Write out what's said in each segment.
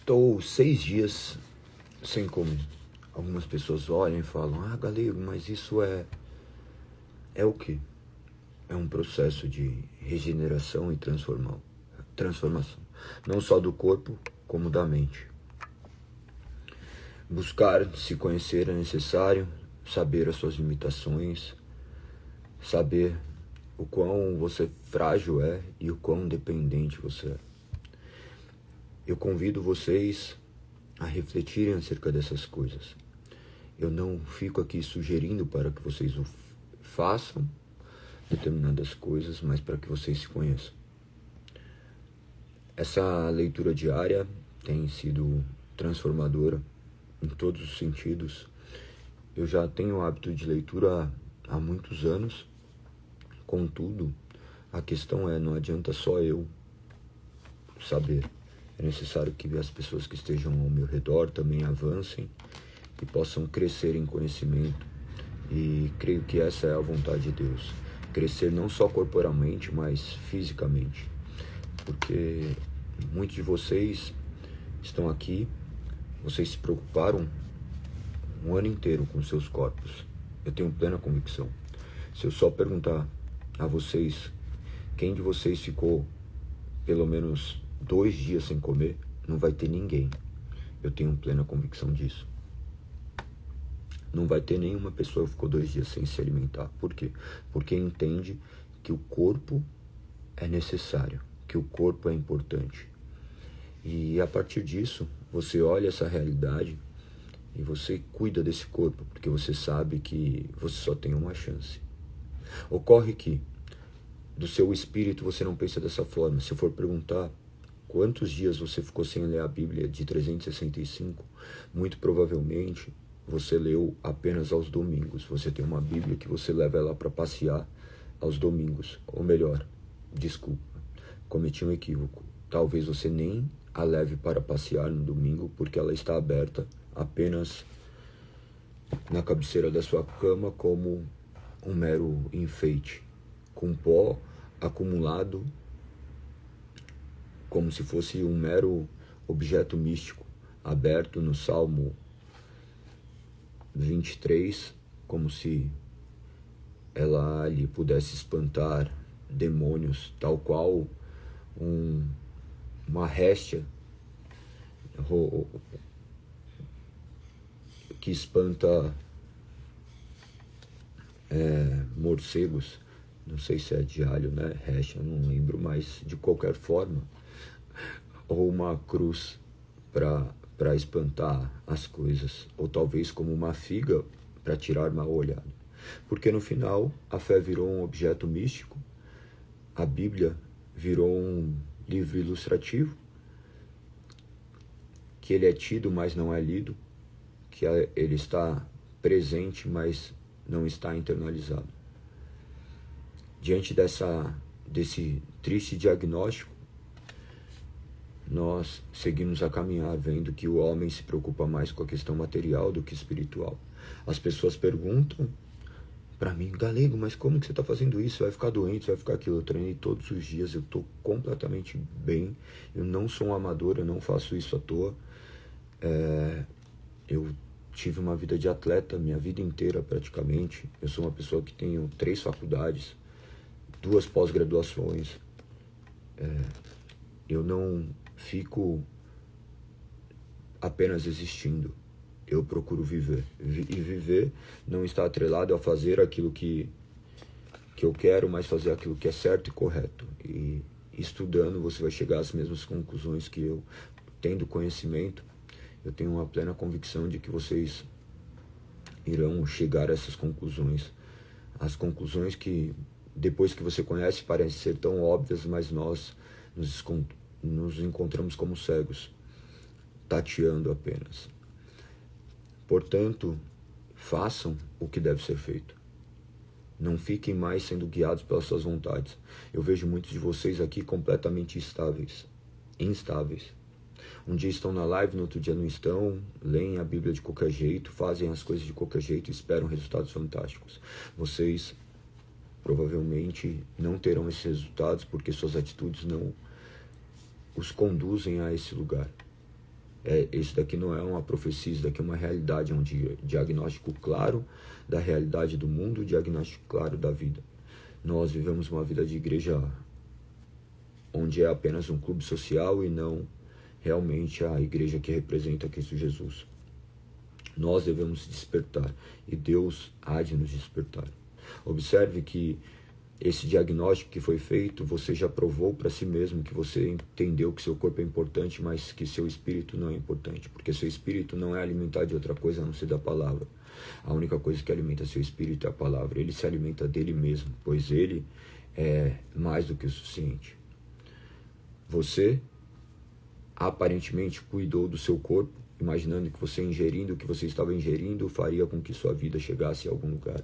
Estou 6 dias sem comer. Algumas pessoas olham e falam, Galego, mas isso é o quê? É um processo de regeneração e transformação. Não só do corpo, como da mente. Buscar se conhecer é necessário, saber as suas limitações, saber o quão você frágil é e o quão dependente você é. Eu convido vocês a refletirem acerca dessas coisas. Eu não fico aqui sugerindo para que vocês façam determinadas coisas, mas para que vocês se conheçam. Essa leitura diária tem sido transformadora em todos os sentidos. Eu já tenho o hábito de leitura há muitos anos, contudo, a questão é, não adianta só eu saber. É necessário que as pessoas que estejam ao meu redor também avancem e possam crescer em conhecimento. E creio que essa é a vontade de Deus. Crescer não só corporalmente, mas fisicamente. Porque muitos de vocês estão aqui, vocês se preocuparam um ano inteiro com seus corpos. Eu tenho plena convicção. Se eu só perguntar a vocês, quem de vocês ficou pelo menos 2 dias sem comer, não vai ter ninguém. Eu tenho plena convicção disso. Não vai ter nenhuma pessoa que ficou 2 dias sem se alimentar. Por quê? Porque entende que o corpo é necessário, que o corpo é importante. E a partir disso, você olha essa realidade e você cuida desse corpo, porque você sabe que você só tem uma chance. Ocorre que do seu espírito você não pensa dessa forma. Se eu for perguntar quantos dias você ficou sem ler a Bíblia de 365, muito provavelmente você leu apenas aos domingos. Você tem uma Bíblia que você leva ela para passear aos domingos. Ou melhor, desculpa, cometi um equívoco. Talvez você nem a leve para passear no domingo, porque ela está aberta apenas na cabeceira da sua cama como um mero enfeite, com pó acumulado, como se fosse um mero objeto místico, aberto no Salmo 23, como se ela ali pudesse espantar demônios, tal qual uma réstia que espanta morcegos. Não sei se é de alho, né? Réstia, não lembro, mas de qualquer forma. Ou uma cruz para espantar as coisas, ou talvez como uma figa para tirar mal olhado. Porque no final a fé virou um objeto místico, a Bíblia virou um livro ilustrativo, que ele é tido, mas não é lido, que ele está presente, mas não está internalizado. Diante desse triste diagnóstico, nós seguimos a caminhar, vendo que o homem se preocupa mais com a questão material do que espiritual. As pessoas perguntam para mim, Galego, mas como que você está fazendo isso? Você vai ficar doente, você vai ficar aquilo. Eu treinei todos os dias, eu estou completamente bem, eu não sou um amador, eu não faço isso à toa. Eu tive uma vida de atleta, minha vida inteira praticamente. Eu sou uma pessoa que tenho 3 faculdades, 2 pós-graduações. Eu não fico apenas existindo. Eu procuro viver. E viver não está atrelado a fazer aquilo que eu quero, mas fazer aquilo que é certo e correto. E estudando você vai chegar às mesmas conclusões que eu. Tendo conhecimento, eu tenho uma plena convicção de que vocês irão chegar a essas conclusões. As conclusões que, depois que você conhece, parecem ser tão óbvias, mas nós nos encontramos como cegos, tateando apenas. Portanto, façam o que deve ser feito. Não fiquem mais sendo guiados pelas suas vontades. Eu vejo muitos de vocês aqui completamente instáveis. Um dia estão na live, no outro dia não estão, leem a Bíblia de qualquer jeito, fazem as coisas de qualquer jeito e esperam resultados fantásticos. Vocês provavelmente não terão esses resultados porque suas atitudes não os conduzem a esse lugar. Isso daqui não é uma profecia, isso daqui é uma realidade, é um diagnóstico claro da realidade do mundo, um diagnóstico claro da vida. Nós vivemos uma vida de igreja onde é apenas um clube social e não realmente a igreja que representa Cristo Jesus. Nós devemos despertar e Deus há de nos despertar. Observe que esse diagnóstico que foi feito, você já provou para si mesmo que você entendeu que seu corpo é importante, mas que seu espírito não é importante, porque seu espírito não é alimentado de outra coisa a não ser da palavra. A única coisa que alimenta seu espírito é a palavra. Ele se alimenta dele mesmo, pois ele é mais do que o suficiente. Você aparentemente cuidou do seu corpo, imaginando que você ingerindo o que você estava ingerindo faria com que sua vida chegasse a algum lugar.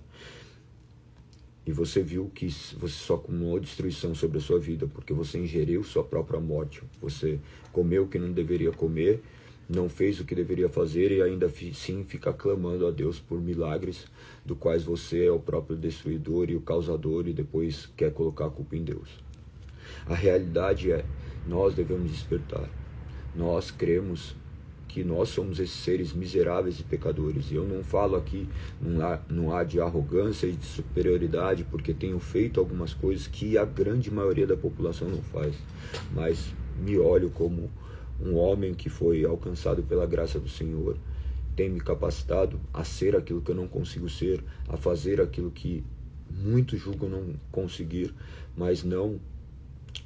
E você viu que você só acumulou destruição sobre a sua vida, porque você ingeriu sua própria morte. Você comeu o que não deveria comer, não fez o que deveria fazer e ainda sim fica clamando a Deus por milagres, do quais você é o próprio destruidor e o causador e depois quer colocar a culpa em Deus. A realidade é, nós devemos despertar. Nós cremos que nós somos esses seres miseráveis e pecadores. E eu não falo aqui num ar de arrogância e de superioridade, porque tenho feito algumas coisas que a grande maioria da população não faz. Mas me olho como um homem que foi alcançado pela graça do Senhor. Tem me capacitado a ser aquilo que eu não consigo ser, a fazer aquilo que muitos julgam não conseguir, mas não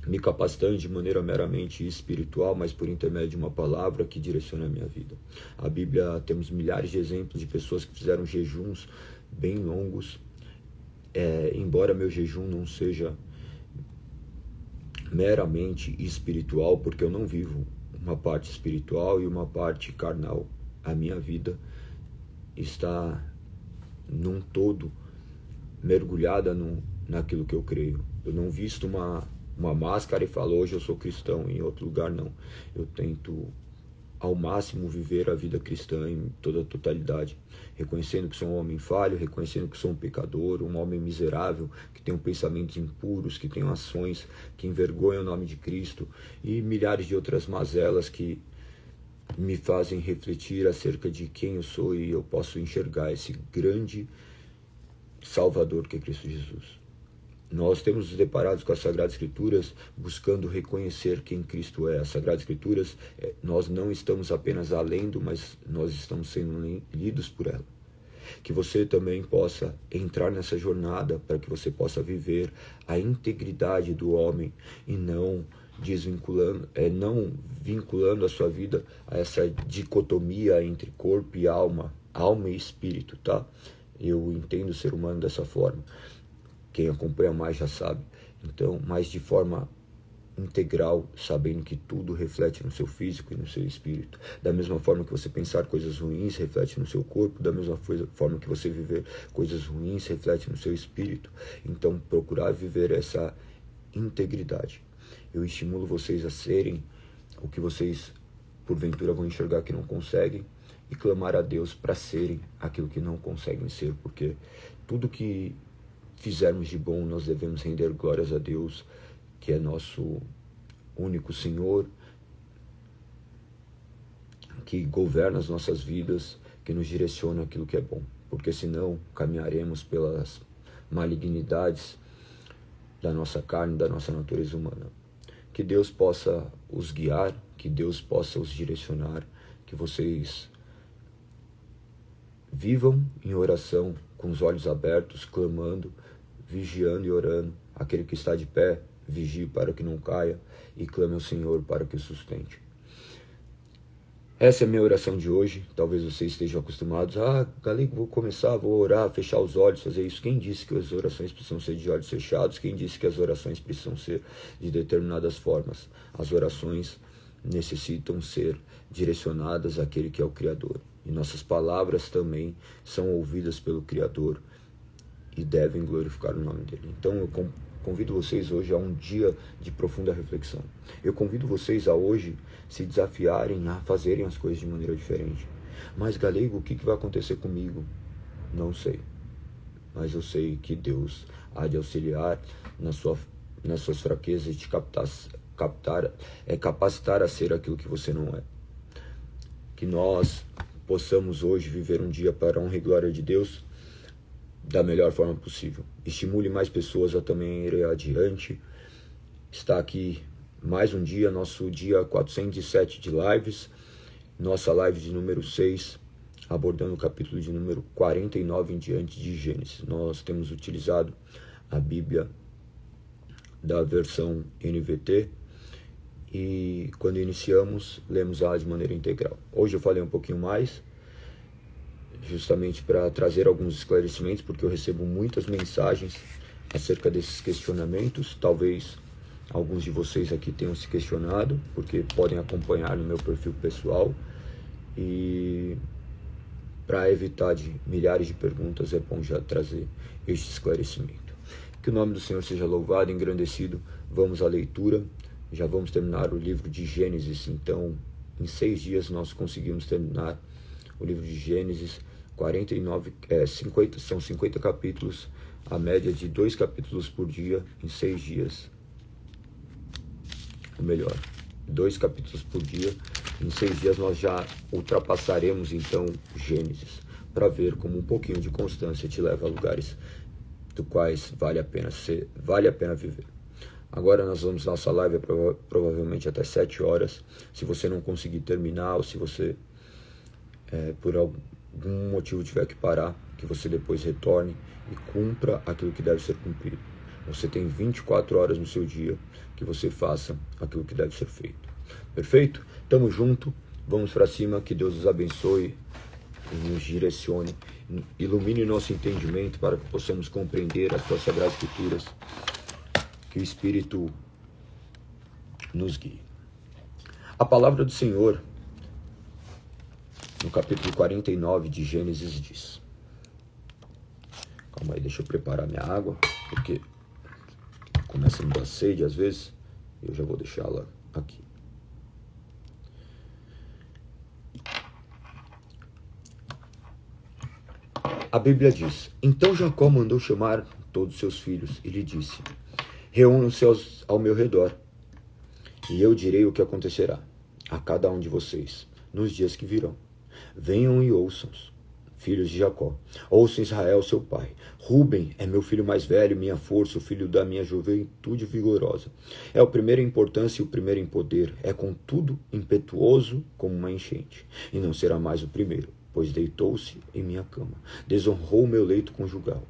me capacitando de maneira meramente espiritual, mas por intermédio de uma palavra que direciona a minha vida. A Bíblia, temos milhares de exemplos de pessoas que fizeram jejuns bem longos, embora meu jejum não seja meramente espiritual, porque eu não vivo uma parte espiritual e uma parte carnal. A minha vida está num todo mergulhada naquilo que eu creio. Eu não visto uma máscara e falo, hoje eu sou cristão, em outro lugar não. Eu tento ao máximo viver a vida cristã em toda a totalidade, reconhecendo que sou um homem falho, reconhecendo que sou um pecador, um homem miserável, que tem pensamentos impuros, que tem ações que envergonham o nome de Cristo e milhares de outras mazelas que me fazem refletir acerca de quem eu sou e eu posso enxergar esse grande Salvador que é Cristo Jesus. Nós temos nos deparado com as Sagradas Escrituras buscando reconhecer quem Cristo é. As Sagradas Escrituras, nós não estamos apenas a lendo, mas nós estamos sendo lidos por ela. Que você também possa entrar nessa jornada para que você possa viver a integridade do homem e não vinculando a sua vida a essa dicotomia entre corpo e alma e espírito, tá? Eu entendo o ser humano dessa forma. Quem acompanha mais já sabe. Então, mas de forma integral, sabendo que tudo reflete no seu físico e no seu espírito. Da mesma forma que você pensar coisas ruins, reflete no seu corpo. Da mesma forma que você viver coisas ruins, reflete no seu espírito. Então, procurar viver essa integridade. Eu estimulo vocês a serem o que vocês, porventura, vão enxergar que não conseguem e clamar a Deus para serem aquilo que não conseguem ser, porque tudo que fizermos de bom, nós devemos render glórias a Deus, que é nosso único Senhor, que governa as nossas vidas, que nos direciona aquilo que é bom, porque senão caminharemos pelas malignidades da nossa carne, da nossa natureza humana. Que Deus possa os guiar, que Deus possa os direcionar, que vocês vivam em oração, com os olhos abertos, clamando, vigiando e orando. Aquele que está de pé, vigie para que não caia e clame ao Senhor para que o sustente. Essa é a minha oração de hoje. Talvez vocês estejam acostumados. Galego, vou orar, fechar os olhos, fazer isso. Quem disse que as orações precisam ser de olhos fechados? Quem disse que as orações precisam ser de determinadas formas? As orações necessitam ser direcionadas àquele que é o Criador. E nossas palavras também são ouvidas pelo Criador e devem glorificar o nome dele. Então eu convido vocês hoje a um dia de profunda reflexão. Eu convido vocês a hoje se desafiarem a fazerem as coisas de maneira diferente. Mas Galego, o que vai acontecer comigo? Não sei. Mas eu sei que Deus há de auxiliar nas suas fraquezas e te capacitar a ser aquilo que você não é. que nós possamos hoje viver um dia para a honra e glória de Deus da melhor forma possível. Estimule mais pessoas a também irem adiante. Está aqui mais um dia, nosso dia 407 de lives, nossa live de número 6, abordando o capítulo de número 49 em diante de Gênesis. Nós temos utilizado a Bíblia da versão NVT e quando iniciamos, lemos ela de maneira integral. Hoje eu falei um pouquinho mais, justamente para trazer alguns esclarecimentos, porque eu recebo muitas mensagens acerca desses questionamentos. Talvez alguns de vocês aqui tenham se questionado, porque podem acompanhar no meu perfil pessoal, e para evitar de milhares de perguntas é bom já trazer este esclarecimento. Que o nome do Senhor seja louvado, engrandecido. Vamos à leitura. Já vamos terminar o livro de Gênesis. Então, em 6 dias nós conseguimos terminar o livro de Gênesis. 50 capítulos, a média de 2 capítulos por dia em 6 dias. Ou melhor, 2 capítulos por dia. Em 6 dias nós já ultrapassaremos então Gênesis, para ver como um pouquinho de constância te leva a lugares do quais vale a pena viver. Agora nós vamos, nossa live provavelmente até 7 horas. Se você não conseguir terminar, ou se você por algum motivo tiver que parar, que você depois retorne e cumpra aquilo que deve ser cumprido. Você tem 24 horas no seu dia que você faça aquilo que deve ser feito. Perfeito? Tamo junto, vamos para cima, que Deus nos abençoe e nos direcione, ilumine nosso entendimento para que possamos compreender as suas sagradas escrituras, que o Espírito nos guie. A palavra do Senhor, no capítulo 49 de Gênesis, diz... Calma aí, deixa eu preparar minha água, porque começa a me dar sede às vezes, e eu já vou deixá-la aqui. A Bíblia diz: Então Jacó mandou chamar todos seus filhos e lhe disse: Reúnam-se ao meu redor, e eu direi o que acontecerá a cada um de vocês nos dias que virão. Venham e ouçam, filhos de Jacó. Ouçam Israel, seu pai. Ruben é meu filho mais velho, minha força, o filho da minha juventude vigorosa. É o primeiro em importância e o primeiro em poder. É contudo impetuoso como uma enchente, e não será mais o primeiro, pois deitou-se em minha cama, desonrou o meu leito conjugal.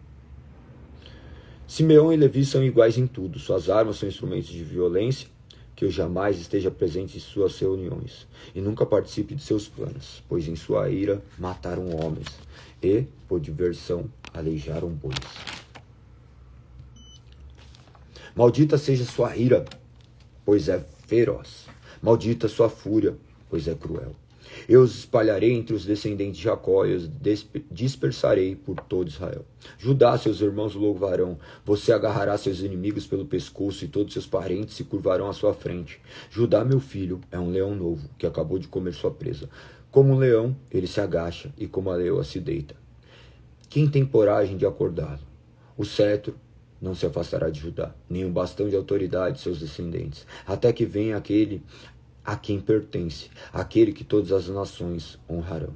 Simeão e Levi são iguais em tudo, suas armas são instrumentos de violência, que eu jamais esteja presente em suas reuniões, e nunca participe de seus planos, pois em sua ira mataram homens, e, por diversão, aleijaram bois. Maldita seja sua ira, pois é feroz. Maldita sua fúria, pois é cruel. Eu os espalharei entre os descendentes de Jacó e os dispersarei por todo Israel. Judá, seus irmãos o louvarão. Você agarrará seus inimigos pelo pescoço e todos seus parentes se curvarão à sua frente. Judá, meu filho, é um leão novo que acabou de comer sua presa. Como um leão, ele se agacha e como a leoa se deita. Quem tem coragem de acordá-lo? O cetro não se afastará de Judá, nem o bastão de autoridade de seus descendentes, até que venha aquele a quem pertence, aquele que todas as nações honrarão.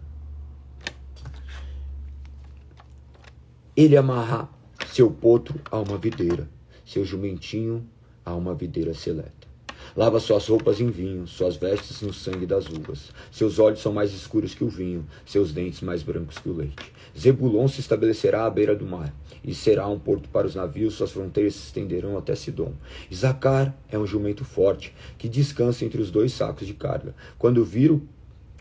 Ele amarra seu potro a uma videira, seu jumentinho a uma videira seleta. Lava suas roupas em vinho, suas vestes no sangue das uvas. Seus olhos são mais escuros que o vinho, seus dentes mais brancos que o leite. Zebulon se estabelecerá à beira do mar, e será um porto para os navios, suas fronteiras se estenderão até Sidom. Isacar é um jumento forte, que descansa entre os 2 sacos de carga. Quando vir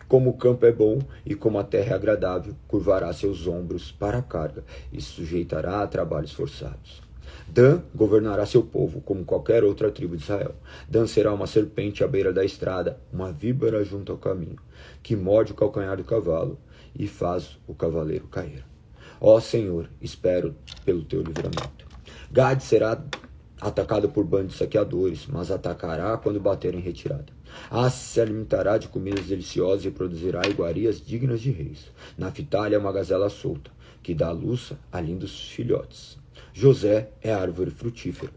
como o campo é bom e como a terra é agradável, curvará seus ombros para a carga, e se sujeitará a trabalhos forçados. Dan governará seu povo como qualquer outra tribo de Israel. Dan será uma serpente à beira da estrada, uma víbora junto ao caminho, que morde o calcanhar do cavalo e faz o cavaleiro cair. Ó Senhor, espero pelo teu livramento. Gade será atacado por bandos saqueadores, mas atacará quando bater em retirada. Se alimentará de comidas deliciosas e produzirá iguarias dignas de reis. Naphtali é uma gazela solta, que dá à luz a lindos filhotes. José é árvore frutífera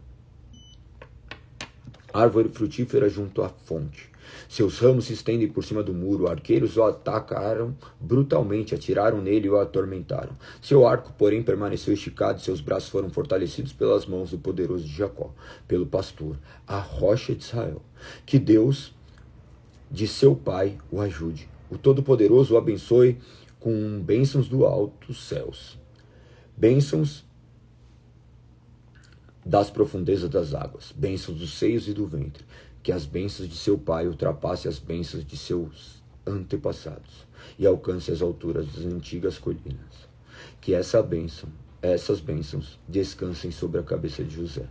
junto à fonte. Seus ramos se estendem por cima do muro, arqueiros o atacaram brutalmente, atiraram nele e o atormentaram. Seu arco, porém, permaneceu esticado e seus braços foram fortalecidos pelas mãos do poderoso de Jacó, pelo pastor, a rocha de Israel. Que Deus de seu pai o ajude. O Todo-Poderoso o abençoe com bênçãos do alto céus. Bênçãos das profundezas das águas, bênçãos dos seios e do ventre, que as bênçãos de seu pai ultrapassem as bênçãos de seus antepassados e alcance as alturas das antigas colinas. Que essas bênçãos descansem sobre a cabeça de José,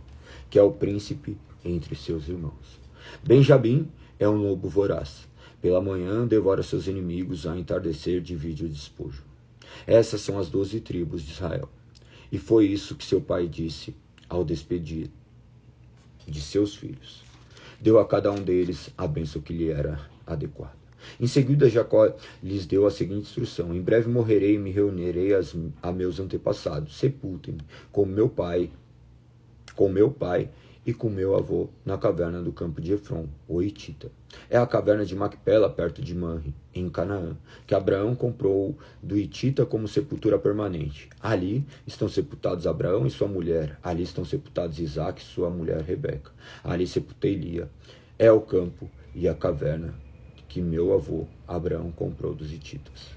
que é o príncipe entre seus irmãos. Benjamim é um lobo voraz. Pela manhã devora seus inimigos, ao entardecer divide o despojo. Essas são as 12 tribos de Israel. E foi isso que seu pai disse ao despedir de seus filhos. Deu a cada um deles a bênção que lhe era adequada. Em seguida, Jacó lhes deu a seguinte instrução: em breve morrerei e me reunirei a meus antepassados. Sepultem-me com meu pai e com meu avô na caverna do campo de Efron, o Hitita. É a caverna de Macpela, perto de Manre, em Canaã, que Abraão comprou do Hitita como sepultura permanente. Ali estão sepultados Abraão e sua mulher. Ali estão sepultados Isaque e sua mulher Rebeca. Ali sepultei Lia. É o campo e a caverna que meu avô Abraão comprou dos hititas.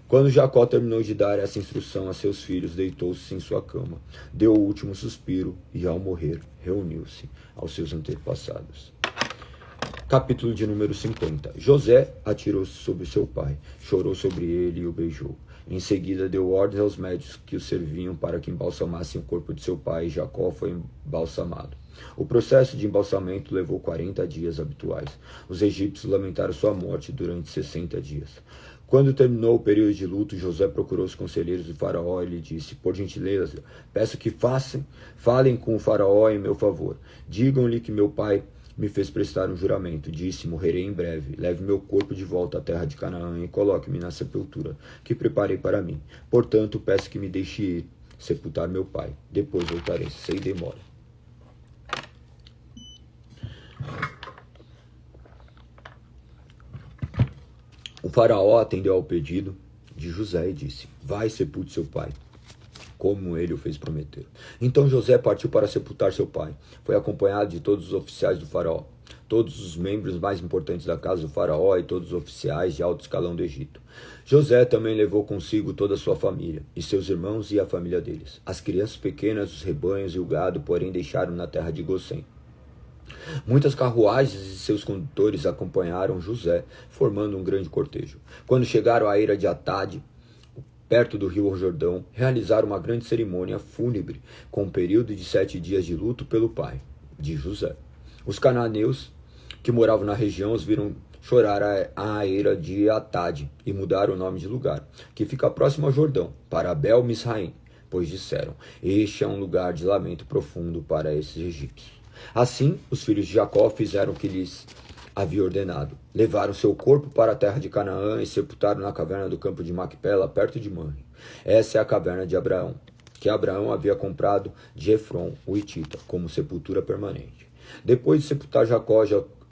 Quando Jacó terminou de dar essa instrução a seus filhos, deitou-se em sua cama, deu o último suspiro e, ao morrer, reuniu-se aos seus antepassados. Capítulo de número 50. José atirou-se sobre seu pai, chorou sobre ele e o beijou. Em seguida deu ordens aos médicos que o serviam para que embalsamassem o corpo de seu pai, e Jacó foi embalsamado. O processo de embalsamento levou 40 dias habituais. Os egípcios lamentaram sua morte durante 60 dias. Quando terminou o período de luto, José procurou os conselheiros do faraó e lhe disse: por gentileza, peço que falem com o faraó em meu favor. Digam-lhe que meu pai me fez prestar um juramento. Disse: morrerei em breve. Leve meu corpo de volta à terra de Canaã e coloque-me na sepultura que preparei para mim. Portanto, peço que me deixe ir sepultar meu pai. Depois voltarei sem demora. O faraó atendeu ao pedido de José e disse: vai, sepulte seu pai, como ele o fez prometer. Então José partiu para sepultar seu pai. Foi acompanhado de todos os oficiais do faraó, todos os membros mais importantes da casa do faraó e todos os oficiais de alto escalão do Egito. José também levou consigo toda a sua família, e seus irmãos e a família deles. As crianças pequenas, os rebanhos e o gado, porém, deixaram na terra de Gosém. Muitas carruagens e seus condutores acompanharam José, formando um grande cortejo. Quando chegaram à eira de Atade, perto do rio Jordão, realizaram uma grande cerimônia fúnebre, com um período de 7 dias de luto pelo pai de José. Os cananeus que moravam na região os viram chorar a eira de Atade e mudaram o nome de lugar, que fica próximo ao Jordão, para Abel Misraim, pois disseram: este é um lugar de lamento profundo para esses egípcios. Assim, os filhos de Jacó fizeram o que lhes havia ordenado. Levaram seu corpo para a terra de Canaã e sepultaram na caverna do campo de Macpela, perto de Manre. Essa é a caverna de Abraão, que Abraão havia comprado de Efron, o Hitita, como sepultura permanente. Depois de sepultar Jacó,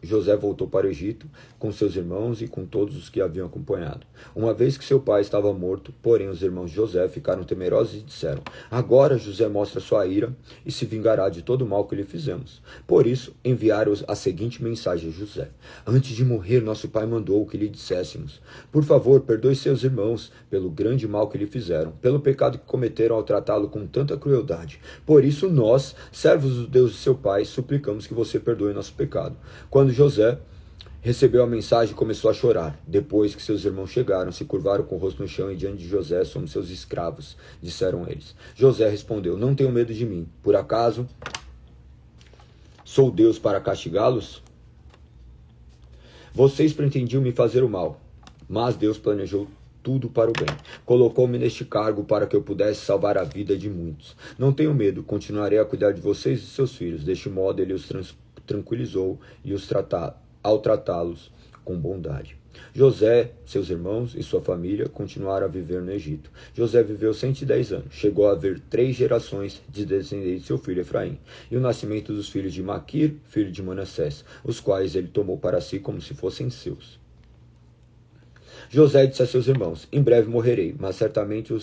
José voltou para o Egito com seus irmãos e com todos os que haviam acompanhado. Uma vez que seu pai estava morto, porém os irmãos de José ficaram temerosos e disseram: agora José mostra sua ira e se vingará de todo o mal que lhe fizemos. Por isso enviaram a seguinte mensagem a José: antes de morrer, nosso pai mandou que lhe disséssemos: por favor, perdoe seus irmãos pelo grande mal que lhe fizeram, pelo pecado que cometeram ao tratá-lo com tanta crueldade. Por isso nós, servos do Deus de seu pai, suplicamos que você perdoe nosso pecado. Quando José recebeu a mensagem e começou a chorar. Depois que seus irmãos chegaram, se curvaram com o rosto no chão e diante de José: somos seus escravos, disseram eles. José respondeu: não tenham medo de mim. Por acaso sou Deus para castigá-los? Vocês pretendiam me fazer o mal, mas Deus planejou tudo para o bem. Colocou-me neste cargo para que eu pudesse salvar a vida de muitos. Não tenham medo, continuarei a cuidar de vocês e seus filhos. Deste modo ele os tranquilizou e ao tratá-los com bondade. José, seus irmãos e sua família continuaram a viver no Egito. José viveu 110 anos. Chegou a haver 3 gerações de descendentes de seu filho Efraim, e o nascimento dos filhos de Maquir, filho de Manassés, os quais ele tomou para si como se fossem seus. José disse a seus irmãos: em breve morrerei, mas certamente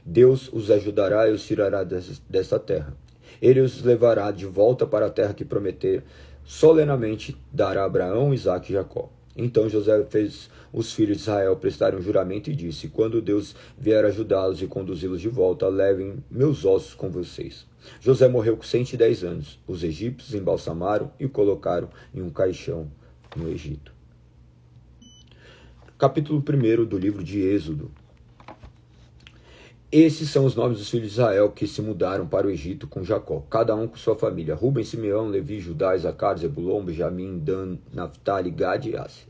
Deus os ajudará e os tirará desta terra. Ele os levará de volta para a terra que prometer solenemente dar a Abraão, Isaque e Jacó. Então José fez os filhos de Israel prestarem um juramento e disse: quando Deus vier ajudá-los e conduzi-los de volta, levem meus ossos com vocês. José morreu com 110 anos. Os egípcios embalsamaram e o colocaram em um caixão no Egito. Capítulo 1 do livro de Êxodo. Esses são os nomes dos filhos de Israel que se mudaram para o Egito com Jacó, cada um com sua família: Ruben, Simeão, Levi, Judá, Isacar, Zebulon, Benjamim, Dan, Naftali, Gad e Asser.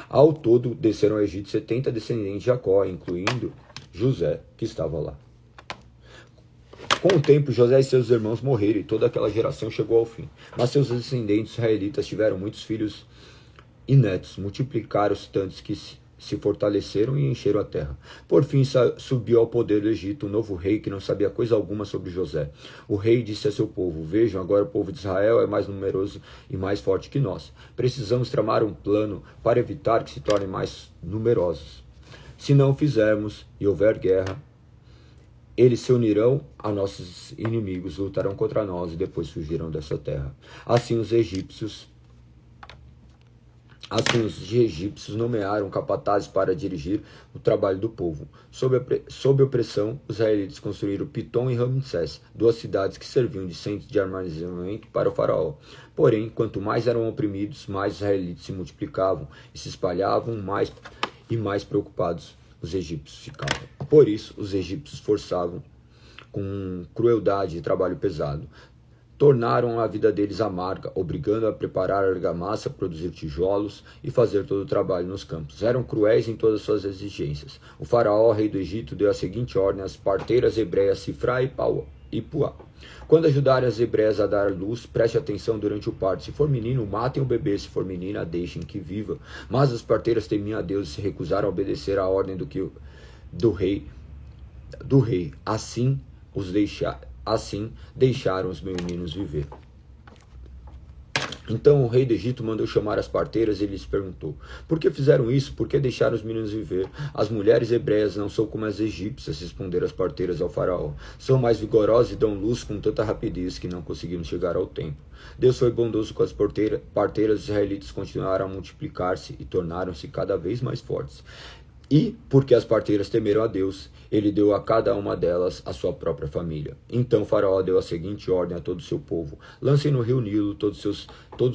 Ao todo, desceram ao Egito 70 descendentes de Jacó, incluindo José, que estava lá. Com o tempo, José e seus irmãos morreram e toda aquela geração chegou ao fim. Mas seus descendentes israelitas tiveram muitos filhos e netos, multiplicaram-se tantos que se fortaleceram e encheram a terra. Por fim, subiu ao poder do Egito um novo rei que não sabia coisa alguma sobre José. O rei disse a seu povo: vejam, agora o povo de Israel é mais numeroso e mais forte que nós. Precisamos tramar um plano para evitar que se tornem mais numerosos. Se não o fizermos e houver guerra, eles se unirão a nossos inimigos, lutarão contra nós e depois fugirão dessa terra. Assim os egípcios nomearam capatazes para dirigir o trabalho do povo. Sob opressão, os israelitas construíram Pitom e Ramsés, 2 cidades que serviam de centro de armazenamento para o faraó. Porém, quanto mais eram oprimidos, mais os israelitas se multiplicavam e se espalhavam, mais preocupados os egípcios ficavam. Por isso, os egípcios forçavam com crueldade e trabalho pesado. Tornaram a vida deles amarga, obrigando a preparar argamassa, produzir tijolos e fazer todo o trabalho nos campos. Eram cruéis em todas as suas exigências. O faraó, rei do Egito, deu a seguinte ordem às parteiras hebreias Sifrá e Puá: quando ajudarem as hebreias a dar luz, preste atenção durante o parto. Se for menino, matem o bebê; se for menina, deixem que viva. Mas as parteiras temiam a Deus e se recusaram a obedecer à ordem do rei. Assim deixaram os meninos viver. Então o rei do Egito mandou chamar as parteiras e lhes perguntou: por que fizeram isso? Por que deixaram os meninos viver? As mulheres hebreias não são como as egípcias, responderam as parteiras ao faraó. São mais vigorosas e dão luz com tanta rapidez que não conseguiram chegar ao tempo. Deus foi bondoso com as parteiras. Os israelitas continuaram a multiplicar-se e tornaram-se cada vez mais fortes. E, porque as parteiras temeram a Deus, ele deu a cada uma delas a sua própria família. Então o faraó deu a seguinte ordem a todo o seu povo: lancem no rio Nilo todos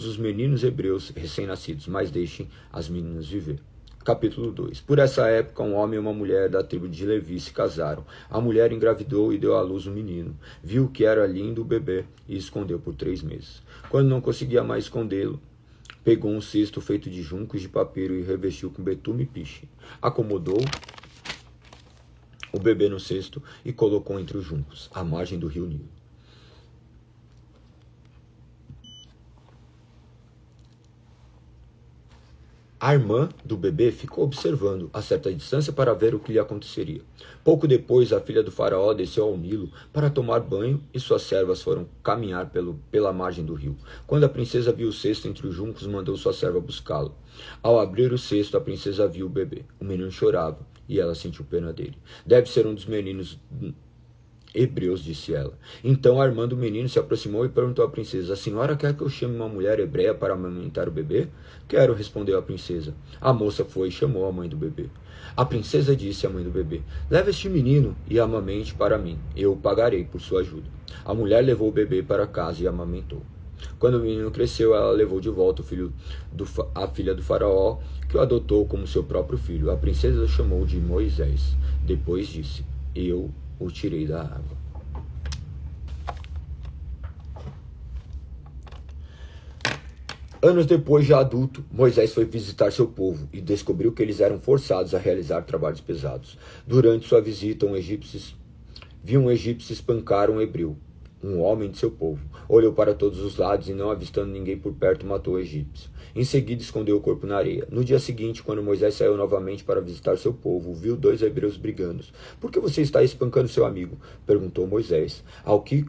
os meninos hebreus recém-nascidos, mas deixem as meninas viver. Capítulo 2. Por essa época, um homem e uma mulher da tribo de Levi se casaram. A mulher engravidou e deu à luz um menino. Viu que era lindo o bebê e escondeu por 3 meses. Quando não conseguia mais escondê-lo, pegou um cesto feito de juncos de papiro e revestiu com betume e piche. Acomodou o bebê no cesto e colocou entre os juncos, à margem do rio Nilo. A irmã do bebê ficou observando a certa distância para ver o que lhe aconteceria. Pouco depois, a filha do faraó desceu ao Nilo para tomar banho e suas servas foram caminhar pela margem do rio. Quando a princesa viu o cesto entre os juncos, mandou sua serva buscá-lo. Ao abrir o cesto, a princesa viu o bebê. O menino chorava e ela sentiu pena dele. Deve ser um dos meninos hebreus, disse ela. Então a irmã do menino se aproximou e perguntou à princesa: a senhora quer que eu chame uma mulher hebreia para amamentar o bebê? Quero, respondeu a princesa. A moça foi e chamou a mãe do bebê. A princesa disse à mãe do bebê: leve este menino e amamente para mim. Eu o pagarei por sua ajuda. A mulher levou o bebê para casa e amamentou. Quando o menino cresceu, ela levou de volta a filha do faraó, que o adotou como seu próprio filho. A princesa o chamou de Moisés. Depois disse: eu o tirei da água. Anos depois, já adulto, Moisés foi visitar seu povo e descobriu que eles eram forçados a realizar trabalhos pesados. Durante sua visita, um egípcio espancar um hebreu. um homem de seu povo. Olhou para todos os lados e, não avistando ninguém por perto, matou o egípcio. Em seguida, escondeu o corpo na areia. No dia seguinte, quando Moisés saiu novamente para visitar seu povo, viu 2 hebreus brigando. Por que você está espancando seu amigo? Perguntou Moisés, ao que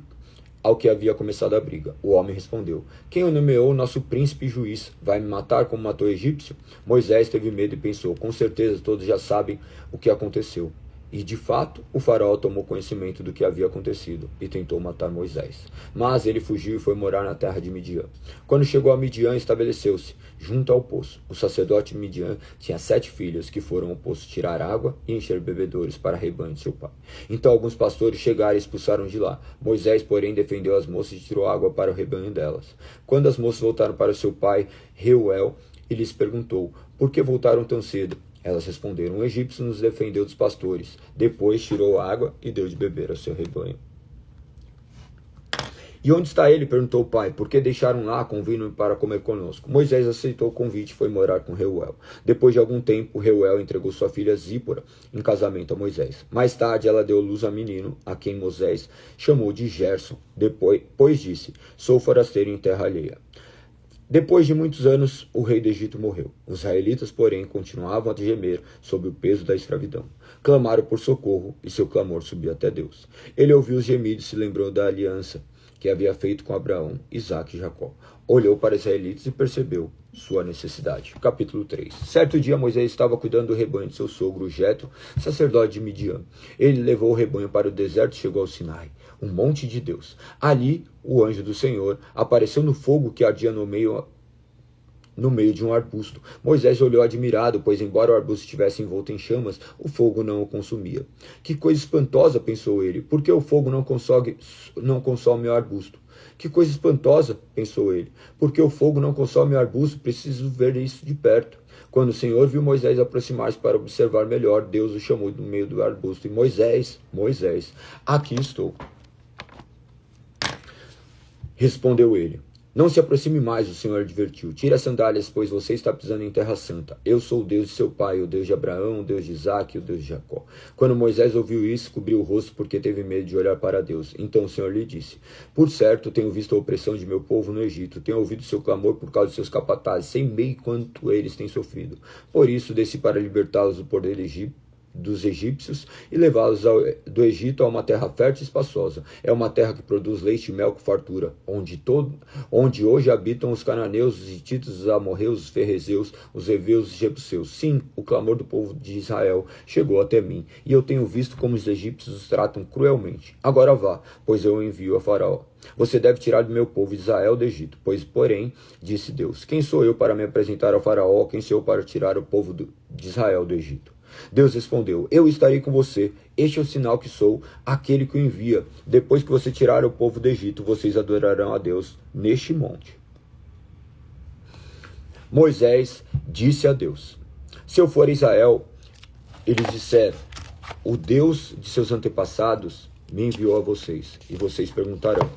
havia começado a briga. O homem respondeu, quem o nomeou nosso príncipe e juiz? Vai me matar como matou o egípcio? Moisés teve medo e pensou, com certeza todos já sabem o que aconteceu. E, de fato, o faraó tomou conhecimento do que havia acontecido e tentou matar Moisés. Mas ele fugiu e foi morar na terra de Midian. Quando chegou a Midian, estabeleceu-se junto ao poço. O sacerdote Midian tinha 7 filhos que foram ao poço tirar água e encher bebedouros para o rebanho de seu pai. Então alguns pastores chegaram e expulsaram de lá. Moisés, porém, defendeu as moças e tirou água para o rebanho delas. Quando as moças voltaram para seu pai, Reuel, ele lhes perguntou, por que voltaram tão cedo? Elas responderam, o egípcio nos defendeu dos pastores. Depois tirou água e deu de beber ao seu rebanho. E onde está ele? Perguntou o pai. Por que deixaram lá? Convidam-me para comer conosco. Moisés aceitou o convite e foi morar com Reuel. Depois de algum tempo, Reuel entregou sua filha Zípora em casamento a Moisés. Mais tarde, ela deu luz a menino, a quem Moisés chamou de Gerson. Depois disse, sou forasteiro em terra alheia. Depois de muitos anos, o rei do Egito morreu. Os israelitas, porém, continuavam a gemer sob o peso da escravidão. Clamaram por socorro, e seu clamor subiu até Deus. Ele ouviu os gemidos e se lembrou da aliança que havia feito com Abraão, Isaque e Jacó. Olhou para os israelitas e percebeu sua necessidade. Capítulo 3. Certo dia, Moisés estava cuidando do rebanho de seu sogro, Jetro, sacerdote de Midian. Ele levou o rebanho para o deserto e chegou ao Sinai, um monte de Deus. Ali, o anjo do Senhor apareceu no fogo que ardia no meio de um arbusto. Moisés olhou admirado, pois embora o arbusto estivesse envolto em chamas, o fogo não o consumia. Que coisa espantosa, pensou ele, por que o fogo não consome o arbusto? Que coisa espantosa, pensou ele, porque o fogo não consome o arbusto, preciso ver isso de perto. Quando o Senhor viu Moisés aproximar-se para observar melhor, Deus o chamou do meio do arbusto, e Moisés, Moisés, aqui estou. Respondeu ele. Não se aproxime mais, o Senhor advertiu. Tire as sandálias, pois você está pisando em terra santa. Eu sou o Deus de seu pai, o Deus de Abraão, o Deus de Isaque e o Deus de Jacó. Quando Moisés ouviu isso, cobriu o rosto porque teve medo de olhar para Deus. Então o Senhor lhe disse, por certo, tenho visto a opressão de meu povo no Egito. Tenho ouvido seu clamor por causa de seus capatazes, sem bem quanto eles têm sofrido. Por isso, desci para libertá-los do poder dos egípcios e levá-los do Egito a uma terra fértil e espaçosa. É uma terra que produz leite e mel com fartura, onde hoje habitam os cananeus, os hititas, os amorreus, os ferrezeus, os heveus e os jebuseus. Sim, o clamor do povo de Israel chegou até mim, e eu tenho visto como os egípcios os tratam cruelmente. Agora vá, pois eu o envio a Faraó. Você deve tirar do meu povo Israel do Egito, porém, disse Deus, quem sou eu para me apresentar ao Faraó? Quem sou eu para tirar o povo de Israel do Egito? Deus respondeu, eu estarei com você, este é o sinal que sou, aquele que o envia. Depois que você tirar o povo do Egito, vocês adorarão a Deus neste monte. Moisés disse a Deus, se eu for a Israel, eles disseram, o Deus de seus antepassados me enviou a vocês, e vocês perguntarão,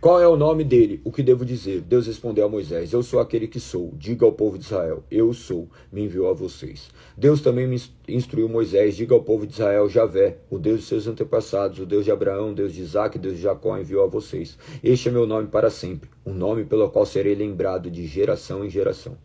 qual é o nome dele? O que devo dizer? Deus respondeu a Moisés, eu sou aquele que sou. Diga ao povo de Israel, eu sou, me enviou a vocês. Deus também me instruiu Moisés, diga ao povo de Israel, Javé, o Deus de seus antepassados, o Deus de Abraão, Deus de Isaque, Deus de Jacó, enviou a vocês. Este é meu nome para sempre, um nome pelo qual serei lembrado de geração em geração.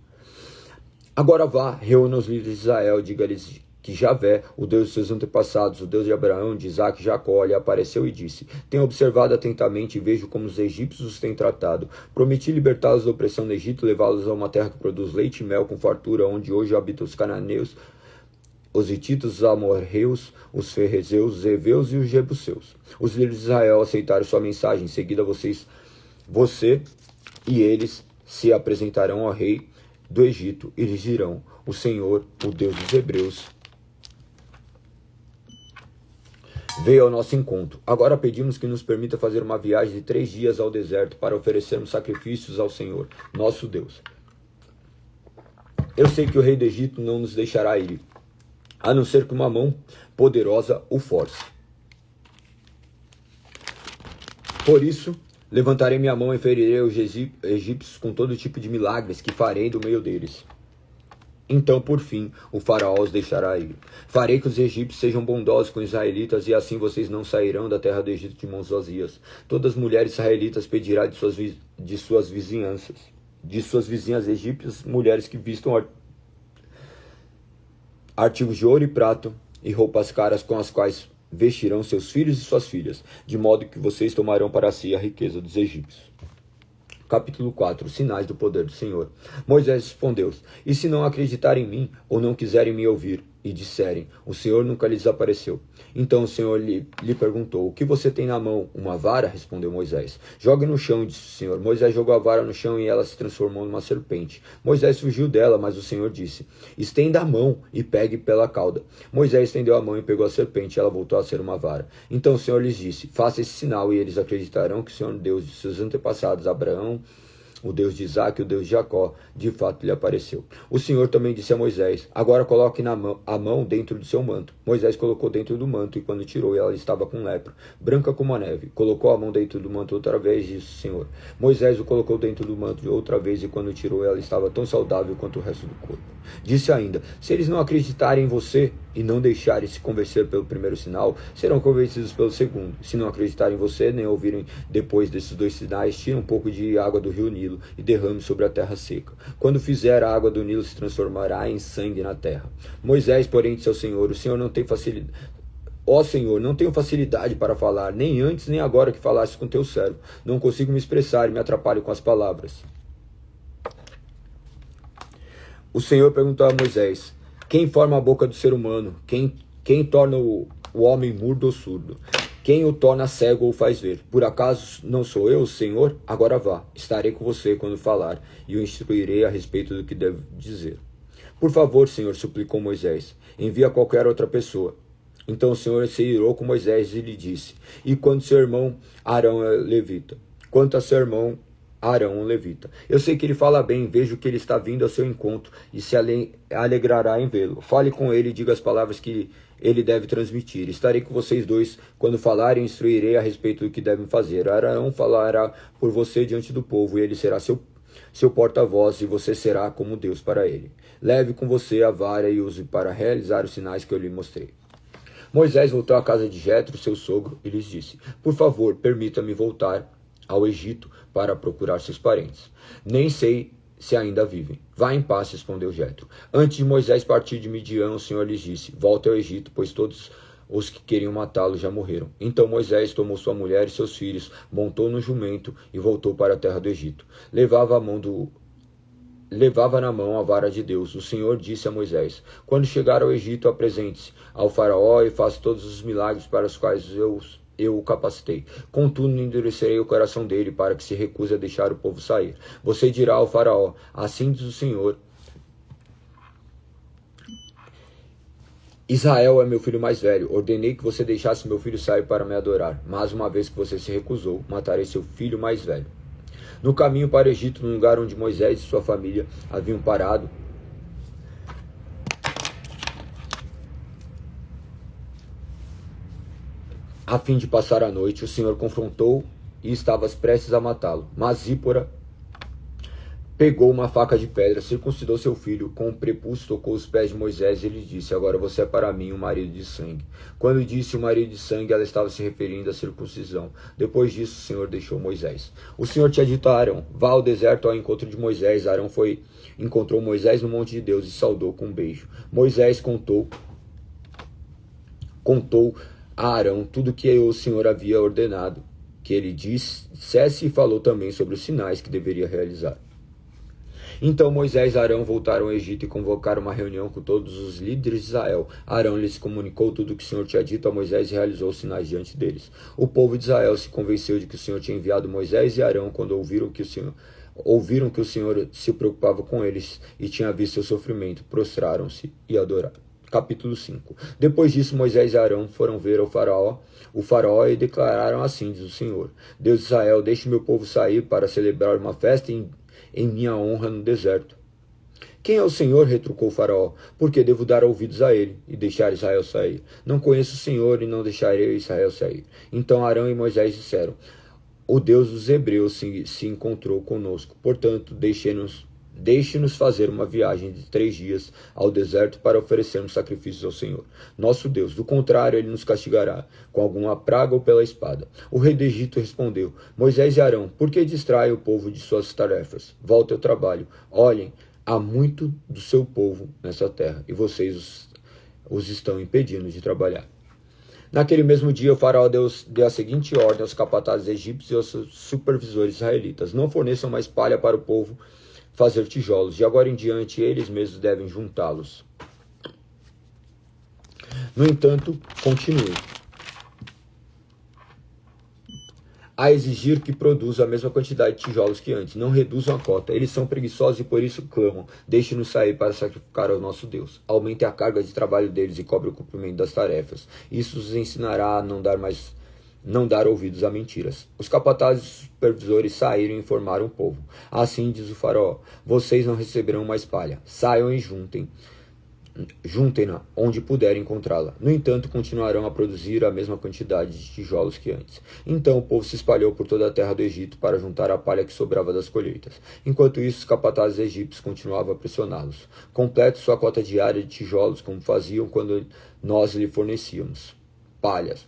Agora vá, reúna os líderes de Israel, diga-lhes que Javé, o Deus de seus antepassados, o Deus de Abraão, de Isaque e Jacó, lhe apareceu e disse, tenho observado atentamente e vejo como os egípcios os têm tratado. Prometi libertá-los da opressão do Egito, levá-los a uma terra que produz leite e mel com fartura, onde hoje habitam os cananeus, os hititas, os amorreus, os ferrezeus, os heveus e os jebuseus. Os líderes de Israel aceitaram sua mensagem. Em seguida, você e eles se apresentarão ao rei do Egito e lhes dirão, o Senhor, o Deus dos hebreus, veio ao nosso encontro. Agora pedimos que nos permita fazer uma viagem de 3 dias ao deserto para oferecermos sacrifícios ao Senhor, nosso Deus. Eu sei que o rei do Egito não nos deixará ir, a não ser que uma mão poderosa o force. Por isso, levantarei minha mão e ferirei os egípcios com todo tipo de milagres que farei do meio deles. Então, por fim, o faraó os deixará ir. Farei que os egípcios sejam bondosos com os israelitas, e assim vocês não sairão da terra do Egito de mãos vazias. Todas as mulheres israelitas pedirá de suas vizinhas egípcias, mulheres que vistam artigos de ouro e prata e roupas caras com as quais vestirão seus filhos e suas filhas, de modo que vocês tomarão para si a riqueza dos egípcios. Capítulo 4. Sinais do poder do Senhor. Moisés respondeu: E se não acreditarem em mim, ou não quiserem me ouvir, e disserem: O Senhor nunca lhes apareceu? Então o Senhor lhe perguntou: O que você tem na mão? Uma vara? Respondeu Moisés. Jogue no chão, disse o Senhor. Moisés jogou a vara no chão e ela se transformou numa serpente. Moisés fugiu dela, mas o Senhor disse: Estenda a mão e pegue pela cauda. Moisés estendeu a mão e pegou a serpente, e ela voltou a ser uma vara. Então o Senhor lhes disse: Faça esse sinal, e eles acreditarão que o Senhor, Deus de seus antepassados, Abraão, o Deus de Isaac e o Deus de Jacó, de fato lhe apareceu. O Senhor também disse a Moisés: Agora coloque a mão dentro do seu manto. Moisés colocou dentro do manto, e quando tirou, ela estava com lepra, branca como a neve. Colocou a mão dentro do manto outra vez, disse o Senhor. Moisés o colocou dentro do manto outra vez, e quando tirou, ela estava tão saudável quanto o resto do corpo. Disse ainda: Se eles não acreditarem em você e não deixarem se convencer pelo primeiro sinal, serão convencidos pelo segundo. Se não acreditarem em você, nem ouvirem depois desses dois sinais, tire um pouco de água do rio Nilo e derrame sobre a terra seca. Quando fizer, a água do Nilo se transformará em sangue na terra. Moisés, porém, disse ao Senhor: O Senhor não tem facilidade. Ó Senhor, não tenho facilidade para falar, nem antes nem agora que falaste com teu servo. Não consigo me expressar e me atrapalho com as palavras. O Senhor perguntou a Moisés: Quem forma a boca do ser humano? Quem torna o homem mudo ou surdo? Quem o torna cego ou faz ver? Por acaso não sou eu, Senhor? Agora vá, estarei com você quando falar, e o instruirei a respeito do que deve dizer. Por favor, Senhor, suplicou Moisés, envia qualquer outra pessoa. Então o Senhor se irou com Moisés e lhe disse: E quando seu irmão Arão é levita? Quanto a seu irmão Arão, levita. Eu sei que ele fala bem, vejo que ele está vindo ao seu encontro e se alegrará em vê-lo. Fale com ele e diga as palavras que ele deve transmitir. Estarei com vocês dois quando falarem, instruirei a respeito do que devem fazer. Arão falará por você diante do povo, e ele será seu porta-voz, e você será como Deus para ele. Leve com você a vara e use para realizar os sinais que eu lhe mostrei. Moisés voltou à casa de Jetro, seu sogro, e lhes disse: Por favor, permita-me voltar ao Egito para procurar seus parentes. Nem sei se ainda vivem. Vá em paz, respondeu Jetro. Antes de Moisés partir de Midian, o Senhor lhes disse: Volte ao Egito, pois todos os que queriam matá-lo já morreram. Então Moisés tomou sua mulher e seus filhos, montou no jumento e voltou para a terra do Egito. Levava na mão a vara de Deus. O Senhor disse a Moisés: Quando chegar ao Egito, apresente-se ao faraó e faça todos os milagres para os quais eu o capacitei. Contudo, endurecerei o coração dele para que se recuse a deixar o povo sair. Você dirá ao faraó: Assim diz o Senhor: Israel é meu filho mais velho. Ordenei que você deixasse meu filho sair para me adorar. Mas uma vez que você se recusou, matarei seu filho mais velho. No caminho para o Egito, no lugar onde Moisés e sua família haviam parado, a fim de passar a noite, o Senhor confrontou e estava prestes a matá-lo. Mas Zípora pegou uma faca de pedra, circuncidou seu filho, com o prepúcio tocou os pés de Moisés e lhe disse: Agora você é para mim um marido de sangue. Quando disse o marido de sangue, ela estava se referindo à circuncisão. Depois disso, o Senhor deixou Moisés. O Senhor tinha dito a Arão: Vá ao deserto ao encontro de Moisés. Arão encontrou Moisés no monte de Deus e saudou com um beijo. Moisés contou a Arão tudo que o Senhor havia ordenado que ele dissesse, e falou também sobre os sinais que deveria realizar. Então Moisés e Arão voltaram ao Egito e convocaram uma reunião com todos os líderes de Israel. Arão lhes comunicou tudo o que o Senhor tinha dito a Moisés e realizou os sinais diante deles. O povo de Israel se convenceu de que o Senhor tinha enviado Moisés e Arão quando ouviram que o Senhor se preocupava com eles e tinha visto seu sofrimento, prostraram-se e adoraram. Capítulo 5. Depois disso, Moisés e Arão foram ver o faraó e declararam: Assim diz o Senhor, Deus de Israel: Deixe meu povo sair para celebrar uma festa em minha honra no deserto. Quem é o Senhor? Retrucou o faraó. Porque devo dar ouvidos a ele e deixar Israel sair? Não conheço o Senhor e não deixarei Israel sair. Então Arão e Moisés disseram: O Deus dos hebreus se encontrou conosco, portanto deixe-nos deixe-nos fazer uma viagem de 3 dias ao deserto para oferecermos sacrifícios ao Senhor, nosso Deus. Do contrário, ele nos castigará com alguma praga ou pela espada. O rei do Egito respondeu: Moisés e Arão, por que distrai o povo de suas tarefas? Voltem ao trabalho. Olhem, há muito do seu povo nessa terra, e vocês os estão impedindo de trabalhar. Naquele mesmo dia, o faraó deu a seguinte ordem aos capatazes egípcios e aos supervisores israelitas: não forneçam mais palha para o povo fazer tijolos, de agora em diante eles mesmos devem juntá-los. No entanto, continue a exigir que produza a mesma quantidade de tijolos que antes. Não reduzam a cota. Eles são preguiçosos e por isso clamam: deixe-nos sair para sacrificar ao nosso Deus. Aumente a carga de trabalho deles e cobre o cumprimento das tarefas. Isso os ensinará a não dar ouvidos a mentiras. Os capatazes e supervisores saíram e informaram o povo. Assim diz o faraó: vocês não receberão mais palha. Saiam e juntem-na onde puderem encontrá-la. No entanto, continuarão a produzir a mesma quantidade de tijolos que antes. Então o povo se espalhou por toda a terra do Egito para juntar a palha que sobrava das colheitas. Enquanto isso, os capatazes egípcios continuavam a pressioná-los. Complete sua cota diária de tijolos, como faziam quando nós lhe fornecíamos palhas.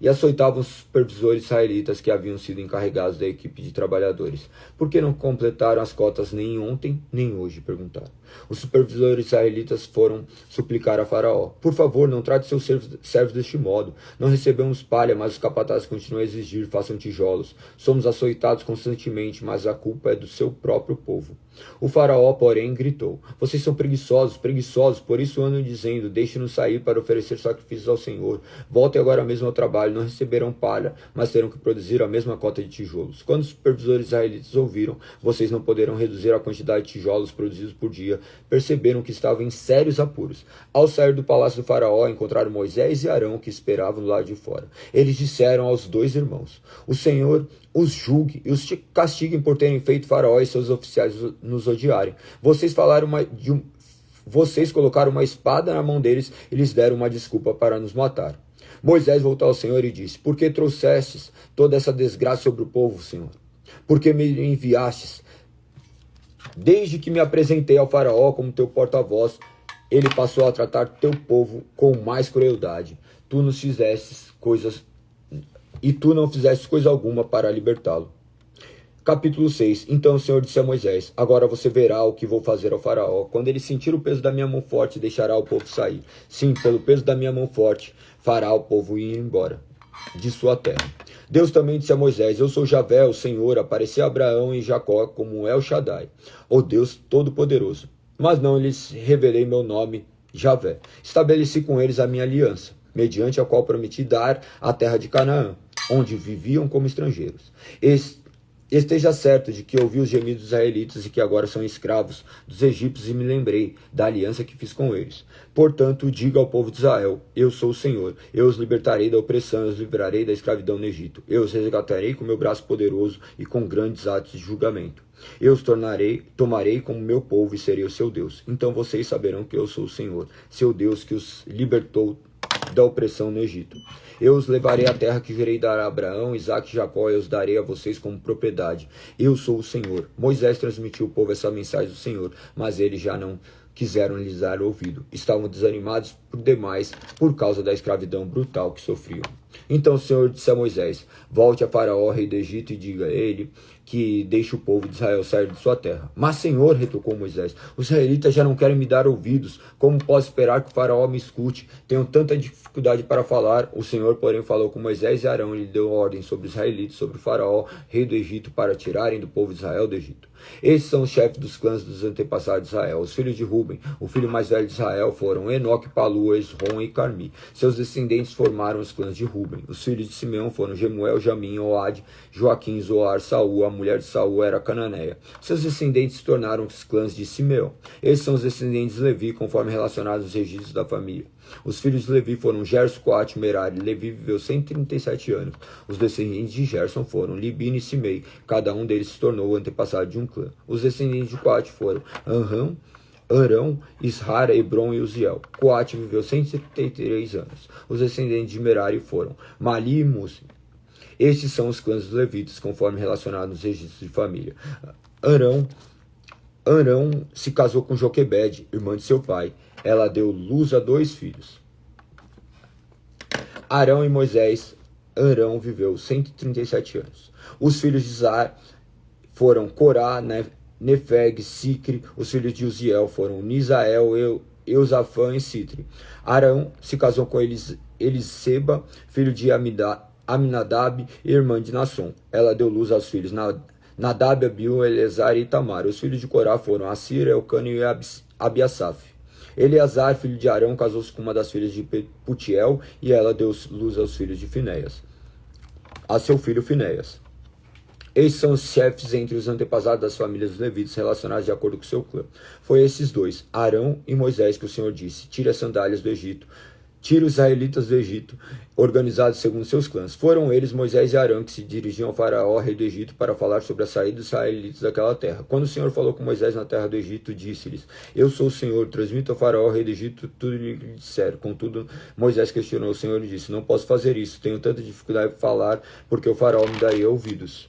E açoitavam os supervisores israelitas que haviam sido encarregados da equipe de trabalhadores. Por que não completaram as cotas nem ontem, nem hoje? Perguntaram. Os supervisores israelitas foram suplicar a Faraó: por favor, não trate seus servos deste modo. Não recebemos palha, mas os capatazes continuam a exigir: façam tijolos. Somos açoitados constantemente, mas a culpa é do seu próprio povo. O faraó, porém, gritou: vocês são preguiçosos, por isso andam dizendo: deixe-nos sair para oferecer sacrifícios ao Senhor. Voltem agora mesmo ao trabalho, não receberão palha, mas terão que produzir a mesma cota de tijolos. Quando os supervisores israelitas ouviram: vocês não poderão reduzir a quantidade de tijolos produzidos por dia, perceberam que estavam em sérios apuros. Ao sair do palácio do faraó, encontraram Moisés e Arão, que esperavam do lado de fora. Eles disseram aos 2 irmãos: o Senhor os julgue e os castiguem por terem feito Faraó e seus oficiais nos odiarem. Vocês colocaram uma espada na mão deles e lhes deram uma desculpa para nos matar. Moisés voltou ao Senhor e disse: por que trouxestes toda essa desgraça sobre o povo, Senhor? Por que me enviastes? Desde que me apresentei ao Faraó como teu porta-voz, ele passou a tratar teu povo com mais crueldade. Tu não fizestes coisa alguma para libertá-lo. Capítulo 6. Então o Senhor disse a Moisés: agora você verá o que vou fazer ao Faraó. Quando ele sentir o peso da minha mão forte, deixará o povo sair. Sim, pelo peso da minha mão forte, fará o povo ir embora de sua terra. Deus também disse a Moisés: eu sou Javé, o Senhor. Apareci a Abraão e Jacó como El Shaddai, o Deus Todo-Poderoso. Mas não lhes revelei meu nome, Javé. Estabeleci com eles a minha aliança, mediante a qual prometi dar a terra de Canaã, onde viviam como estrangeiros. Esteja certo de que ouvi os gemidos dos israelitas e que agora são escravos dos egípcios, e me lembrei da aliança que fiz com eles. Portanto, diga ao povo de Israel: eu sou o Senhor. Eu os libertarei da opressão, eu os livrarei da escravidão no Egito. Eu os resgatarei com meu braço poderoso e com grandes atos de julgamento. Eu os tomarei como meu povo e serei o seu Deus. Então vocês saberão que eu sou o Senhor, seu Deus, que os libertou da opressão no Egito. Eu os levarei à terra que jurei dar a Abraão, Isaque e Jacó, eu os darei a vocês como propriedade. Eu sou o Senhor. Moisés transmitiu ao povo essa mensagem do Senhor, mas eles já não quiseram lhes dar ouvido. Estavam desanimados por demais por causa da escravidão brutal que sofriam. Então o Senhor disse a Moisés: volte a Faraó, rei do Egito, e diga a ele que deixe o povo de Israel sair de sua terra. Mas, Senhor, retrucou Moisés, os israelitas já não querem me dar ouvidos. Como posso esperar que o Faraó me escute? Tenho tanta dificuldade para falar. O Senhor, porém, falou com Moisés e Arão e lhe deu ordem sobre os israelitas, sobre o Faraó, rei do Egito, para tirarem do povo de Israel do Egito. Esses são os chefes dos clãs dos antepassados de Israel. Os filhos de Ruben, o filho mais velho de Israel, foram Enoque, Palu, Esrom e Carmi. Seus descendentes formaram os clãs de Ruben. Os filhos de Simeão foram Gemuel, Jamim, Oade, Joaquim, Zoar, Saul. A mulher de Saul era cananeia. Seus descendentes se tornaram os clãs de Simeão. Esses são os descendentes de Levi, conforme relacionados aos registros da família. Os filhos de Levi foram Gerson, Coate e Merari. Levi viveu 137 anos. Os descendentes de Gerson foram Libino e Simei. Cada um deles se tornou o antepassado de um clã. Os descendentes de Coate foram Arão, Ishar, Hebron e Uziel. Coate viveu 173 anos. Os descendentes de Merari foram Mali e Musi. Estes são os clãs dos levitas, conforme relacionados nos registros de família. Arão se casou com Joquebede, irmã de seu pai. Ela deu luz a 2 filhos. Arão e Moisés. Arão viveu 137 anos. Os filhos de Zar foram Corá, Nefeg, Sicre. Os filhos de Uziel foram Misael, Eusafã e Sitre. Arão se casou com Eliseba, filho de Aminadab, irmã de Nasson. Ela deu luz aos filhos Nadab, Abiú, Eleazar e Itamar. Os filhos de Corá foram Assir, Elcano e Abiasaf. Eleazar, filho de Arão, casou-se com uma das filhas de Putiel, e ela deu luz aos filhos de Finéias, a seu filho Finéias. Esses são os chefes entre os antepassados das famílias dos levitas, relacionados de acordo com seu clã. Foi esses dois, Arão e Moisés, que o Senhor disse: tire as sandálias do Egito, tire os israelitas do Egito, organizados segundo seus clãs. Foram eles, Moisés e Arão, que se dirigiam ao faraó, rei do Egito, para falar sobre a saída dos israelitas daquela terra. Quando o Senhor falou com Moisés na terra do Egito, disse-lhes: eu sou o Senhor, transmito ao faraó, rei do Egito, tudo lhe disseram. Contudo, Moisés questionou o Senhor e disse: não posso fazer isso, tenho tanta dificuldade de falar, porque o faraó me daria ouvidos.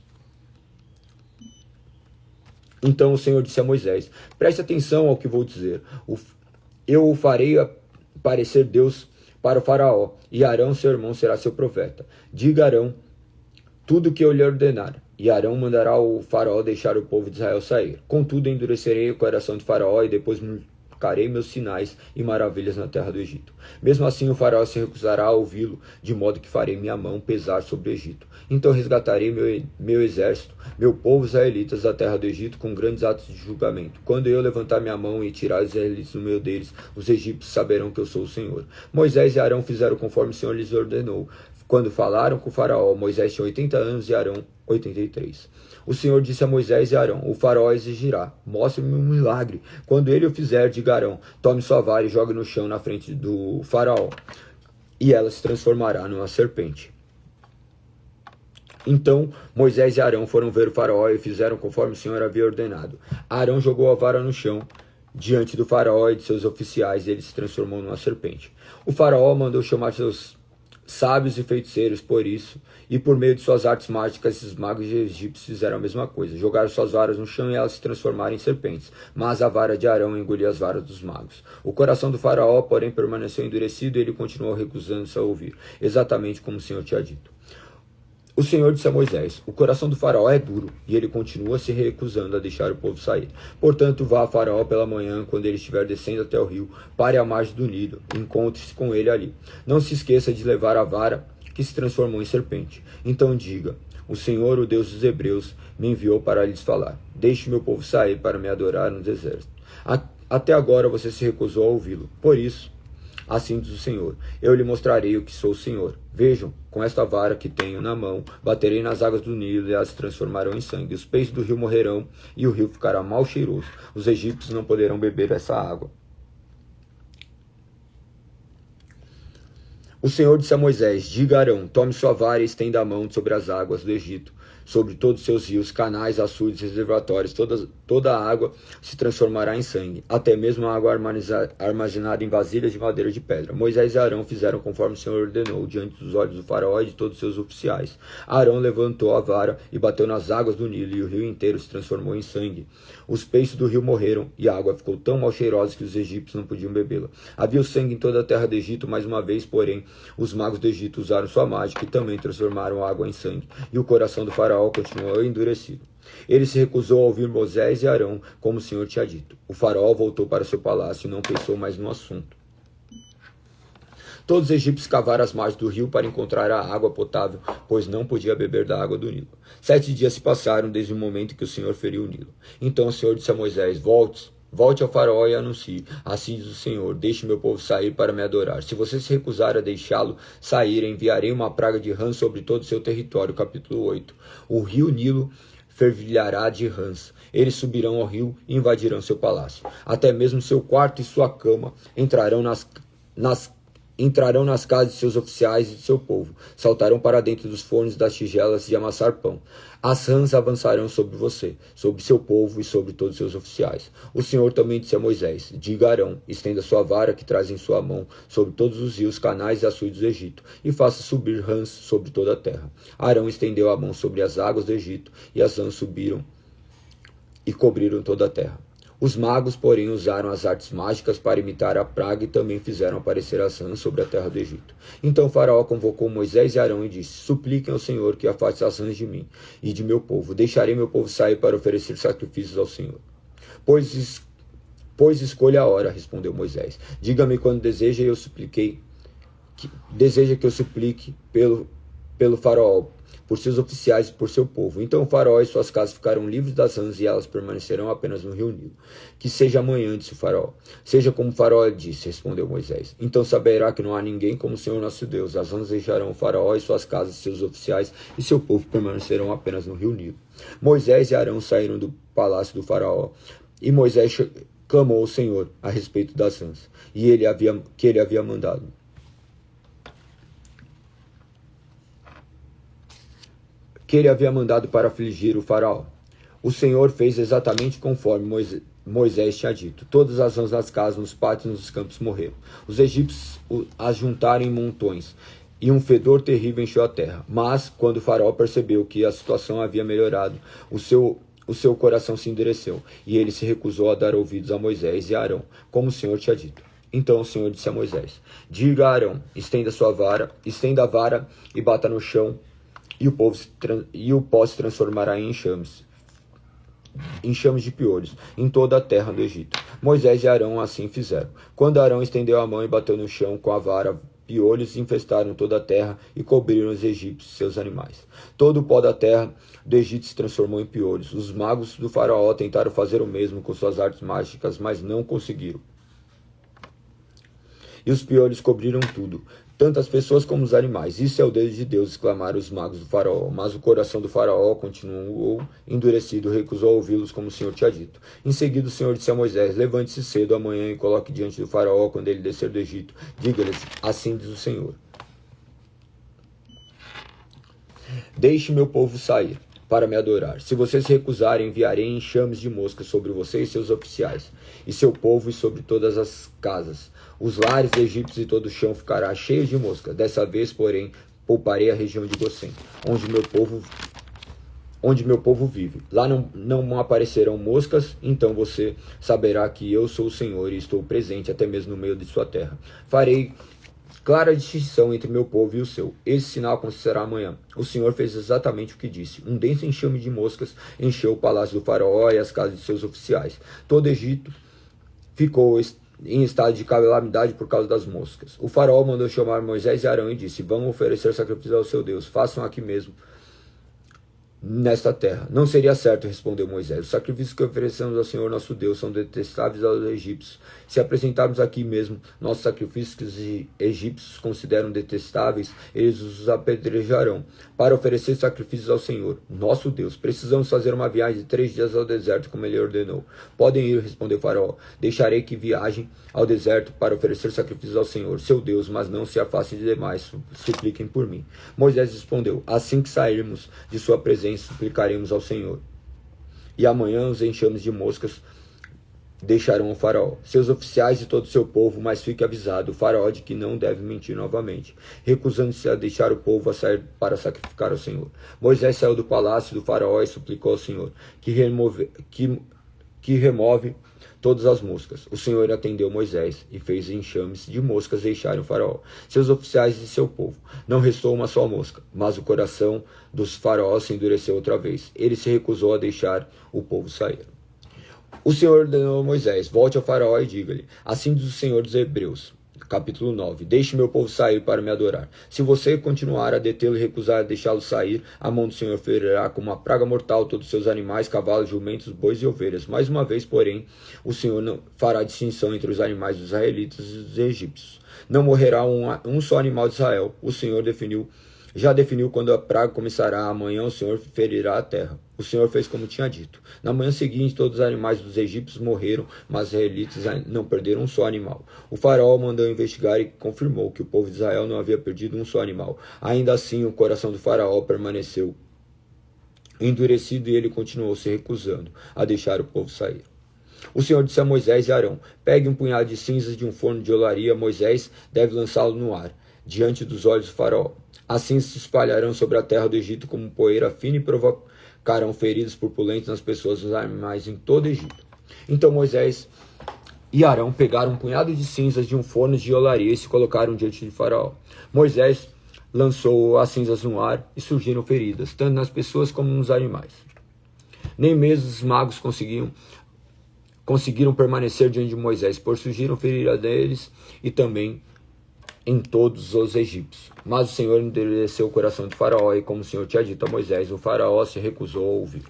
Então o Senhor disse a Moisés: preste atenção ao que vou dizer. Eu o farei parecer Deus para o faraó, e Arão, seu irmão, será seu profeta. Diga a Arão tudo o que eu lhe ordenar, e Arão mandará o faraó deixar o povo de Israel sair. Contudo, endurecerei o coração de faraó, e depois multiplicarei meus sinais e maravilhas na terra do Egito. Mesmo assim, o faraó se recusará a ouvi-lo, de modo que farei minha mão pesar sobre o Egito. Então resgatarei meu exército, meu povo israelitas da terra do Egito, com grandes atos de julgamento. Quando eu levantar minha mão e tirar os israelitas do meio deles, os egípcios saberão que eu sou o Senhor. Moisés e Arão fizeram conforme o Senhor lhes ordenou. Quando falaram com o faraó, Moisés tinha 80 anos e Arão 83. O Senhor disse a Moisés e Arão: o faraó exigirá: mostre-me um milagre. Quando ele o fizer, diga a Arão: tome sua vara e jogue no chão na frente do faraó, e ela se transformará numa serpente. Então Moisés e Arão foram ver o faraó e fizeram conforme o Senhor havia ordenado. Arão jogou a vara no chão diante do faraó e de seus oficiais, e ele se transformou numa serpente. O faraó mandou chamar seus sábios e feiticeiros por isso, e por meio de suas artes mágicas, esses magos egípcios fizeram a mesma coisa. Jogaram suas varas no chão e elas se transformaram em serpentes, mas a vara de Arão engoliu as varas dos magos. O coração do faraó, porém, permaneceu endurecido, e ele continuou recusando-se a ouvir, exatamente como o Senhor tinha dito. O Senhor disse a Moisés: o coração do faraó é duro, e ele continua se recusando a deixar o povo sair. Portanto, vá a faraó pela manhã, quando ele estiver descendo até o rio, pare à margem do Nilo, e encontre-se com ele ali. Não se esqueça de levar a vara que se transformou em serpente. Então diga: o Senhor, o Deus dos Hebreus, me enviou para lhes falar: deixe meu povo sair para me adorar no deserto. Até agora você se recusou a ouvi-lo. Por isso, assim diz o Senhor: eu lhe mostrarei o que sou o Senhor. Vejam, com esta vara que tenho na mão, baterei nas águas do Nilo, e elas se transformarão em sangue. Os peixes do rio morrerão, e o rio ficará mal cheiroso. Os egípcios não poderão beber essa água. O Senhor disse a Moisés: diga a Arão: tome sua vara e estenda a mão sobre as águas do Egito, sobre todos os seus rios, canais, açudes, reservatórios. Toda a água se transformará em sangue, até mesmo a água armazenada em vasilhas de madeira de pedra. Moisés e Arão fizeram conforme o Senhor ordenou, diante dos olhos do faraó e de todos os seus oficiais. Arão levantou a vara e bateu nas águas do Nilo, e o rio inteiro se transformou em sangue. Os peixes do rio morreram, e a água ficou tão mal cheirosa que os egípcios não podiam bebê-la. Havia sangue em toda a terra do Egito. Mais uma vez, porém, os magos do Egito usaram sua mágica e também transformaram a água em sangue, e o coração do faraó continuou endurecido. Ele se recusou a ouvir Moisés e Arão, como o Senhor tinha dito. O faraó voltou para seu palácio e não pensou mais no assunto. Todos os egípcios cavaram as margens do rio para encontrar a água potável, pois não podia beber da água do Nilo. 7 dias se passaram desde o momento que o Senhor feriu o Nilo. Então o Senhor disse a Moisés: Volte ao faraó e anuncie: assim diz o Senhor, deixe meu povo sair para me adorar. Se você se recusar a deixá-lo sair, enviarei uma praga de rãs sobre todo o seu território. Capítulo 8. O rio Nilo fervilhará de rãs. Eles subirão ao rio e invadirão seu palácio. Até mesmo seu quarto e sua cama entrarão nas casas de seus oficiais e de seu povo. Saltarão para dentro dos fornos das tigelas de amassar pão. As rãs avançarão sobre você, sobre seu povo e sobre todos seus oficiais. O Senhor também disse a Moisés: diga a Arão: estenda sua vara que traz em sua mão sobre todos os rios, canais e açudes do Egito, e faça subir rãs sobre toda a terra. Arão estendeu a mão sobre as águas do Egito, e as rãs subiram e cobriram toda a terra. Os magos, porém, usaram as artes mágicas para imitar a praga e também fizeram aparecer as rãs sobre a terra do Egito. Então o faraó convocou Moisés e Arão e disse: Supliquem ao Senhor que afaste as rãs de mim e de meu povo. Deixarei meu povo sair para oferecer sacrifícios ao Senhor. Pois escolha a hora, respondeu Moisés. Diga-me quando deseja que eu suplique pelo faraó, por seus oficiais e por seu povo. Então o faraó e suas casas ficarão livres das rãs e elas permanecerão apenas no rio Nilo. Que seja amanhã, disse o faraó. Seja como o faraó disse, respondeu Moisés. Então saberá que não há ninguém como o Senhor nosso Deus. As rãs deixarão o faraó e suas casas, seus oficiais e seu povo permanecerão apenas no rio Nilo. Moisés e Arão saíram do palácio do faraó e Moisés clamou ao Senhor a respeito das rãs que ele havia mandado. Que ele havia mandado para afligir o faraó. O Senhor fez exatamente conforme Moisés tinha dito. Todas as rãs das casas, nos pátios e nos campos morreram. Os egípcios as juntaram em montões, e um fedor terrível encheu a terra. Mas, quando o faraó percebeu que a situação havia melhorado, o seu coração se endureceu, e ele se recusou a dar ouvidos a Moisés e a Arão, como o Senhor tinha dito. Então o Senhor disse a Moisés: Diga a Arão, estenda a vara e bata no chão, e o pó se transformará em enxames de piolhos, em toda a terra do Egito. Moisés e Arão assim fizeram. Quando Arão estendeu a mão e bateu no chão com a vara, piolhos infestaram toda a terra e cobriram os egípcios e seus animais. Todo o pó da terra do Egito se transformou em piolhos. Os magos do faraó tentaram fazer o mesmo com suas artes mágicas, mas não conseguiram. E os piolhos cobriram tudo, tanto as pessoas como os animais. Isso é o dedo de Deus, exclamaram os magos do faraó. Mas o coração do faraó continuou endurecido, recusou ouvi-los como o Senhor tinha dito. Em seguida o Senhor disse a Moisés: Levante-se cedo amanhã e coloque diante do faraó quando ele descer do Egito. Diga-lhes: assim diz o Senhor: Deixe meu povo sair para me adorar. Se vocês se recusarem, enviarei enxames de moscas sobre vocês e seus oficiais, e seu povo e sobre todas as casas. Os lares egípcios e todo o chão ficará cheio de mosca. Dessa vez, porém, pouparei a região de Gosém, onde meu povo vive. Lá não aparecerão moscas, então você saberá que eu sou o Senhor e estou presente até mesmo no meio de sua terra. Farei clara distinção entre meu povo e o seu. Esse sinal acontecerá amanhã. O Senhor fez exatamente o que disse. Um denso enxame de moscas encheu o palácio do faraó e as casas de seus oficiais. Todo o Egito ficou em estado de calamidade por causa das moscas. O faraó mandou chamar Moisés e Arão e disse: Vamos oferecer sacrifício ao seu Deus. Façam aqui mesmo nesta terra. Não seria certo, respondeu Moisés. Os sacrifícios que oferecemos ao Senhor nosso Deus são detestáveis aos egípcios. Se apresentarmos aqui mesmo nossos sacrifícios que os egípcios consideram detestáveis, eles os apedrejarão. Para oferecer sacrifícios ao Senhor nosso Deus, precisamos fazer uma viagem de 3 dias ao deserto, como ele ordenou. Podem ir, respondeu Faraó. Deixarei que viajem ao deserto para oferecer sacrifícios ao Senhor, seu Deus, mas não se afastem de demais, supliquem por mim. Moisés respondeu: Assim que sairmos de sua presença, suplicaremos ao Senhor. E amanhã os enxames de moscas deixarão o faraó, seus oficiais e todo o seu povo, mas fique avisado o faraó de que não deve mentir novamente, recusando-se a deixar o povo a sair para sacrificar ao Senhor. Moisés saiu do palácio do faraó e suplicou ao Senhor que remove todas as moscas. O Senhor atendeu Moisés e fez enxames de moscas deixarem o faraó, seus oficiais e seu povo. Não restou uma só mosca, mas o coração dos faraós se endureceu outra vez. Ele se recusou a deixar o povo sair. O Senhor ordenou a Moisés: Volte ao faraó e diga-lhe: Assim diz o Senhor dos Hebreus. Capítulo 9. Deixe meu povo sair para me adorar. Se você continuar a detê-lo e recusar a deixá-lo sair, a mão do Senhor ferirá como uma praga mortal todos os seus animais, cavalos, jumentos, bois e ovelhas. Mais uma vez, porém, o Senhor não fará distinção entre os animais dos israelitas e dos egípcios. Não morrerá um só animal de Israel. O Senhor já definiu quando a praga começará. Amanhã o Senhor ferirá a terra. O Senhor fez como tinha dito. Na manhã seguinte, todos os animais dos egípcios morreram, mas os israelitas não perderam um só animal. O faraó mandou investigar e confirmou que o povo de Israel não havia perdido um só animal. Ainda assim, o coração do faraó permaneceu endurecido e ele continuou se recusando a deixar o povo sair. O Senhor disse a Moisés e Arão: Pegue um punhado de cinzas de um forno de olaria. Moisés deve lançá-lo no ar, diante dos olhos do faraó. Assim se espalharão sobre a terra do Egito como poeira fina e provocarão feridas purpulentas nas pessoas e nos animais em todo o Egito. Então Moisés e Arão pegaram um punhado de cinzas de um forno de olaria e se colocaram diante de Faraó. Moisés lançou as cinzas no ar e surgiram feridas, tanto nas pessoas como nos animais. Nem mesmo os magos conseguiram permanecer diante de Moisés, pois surgiram feridas deles e também em todos os egípcios. Mas o Senhor endureceu o coração de Faraó, e como o Senhor tinha dito a Moisés, o Faraó se recusou a ouvir.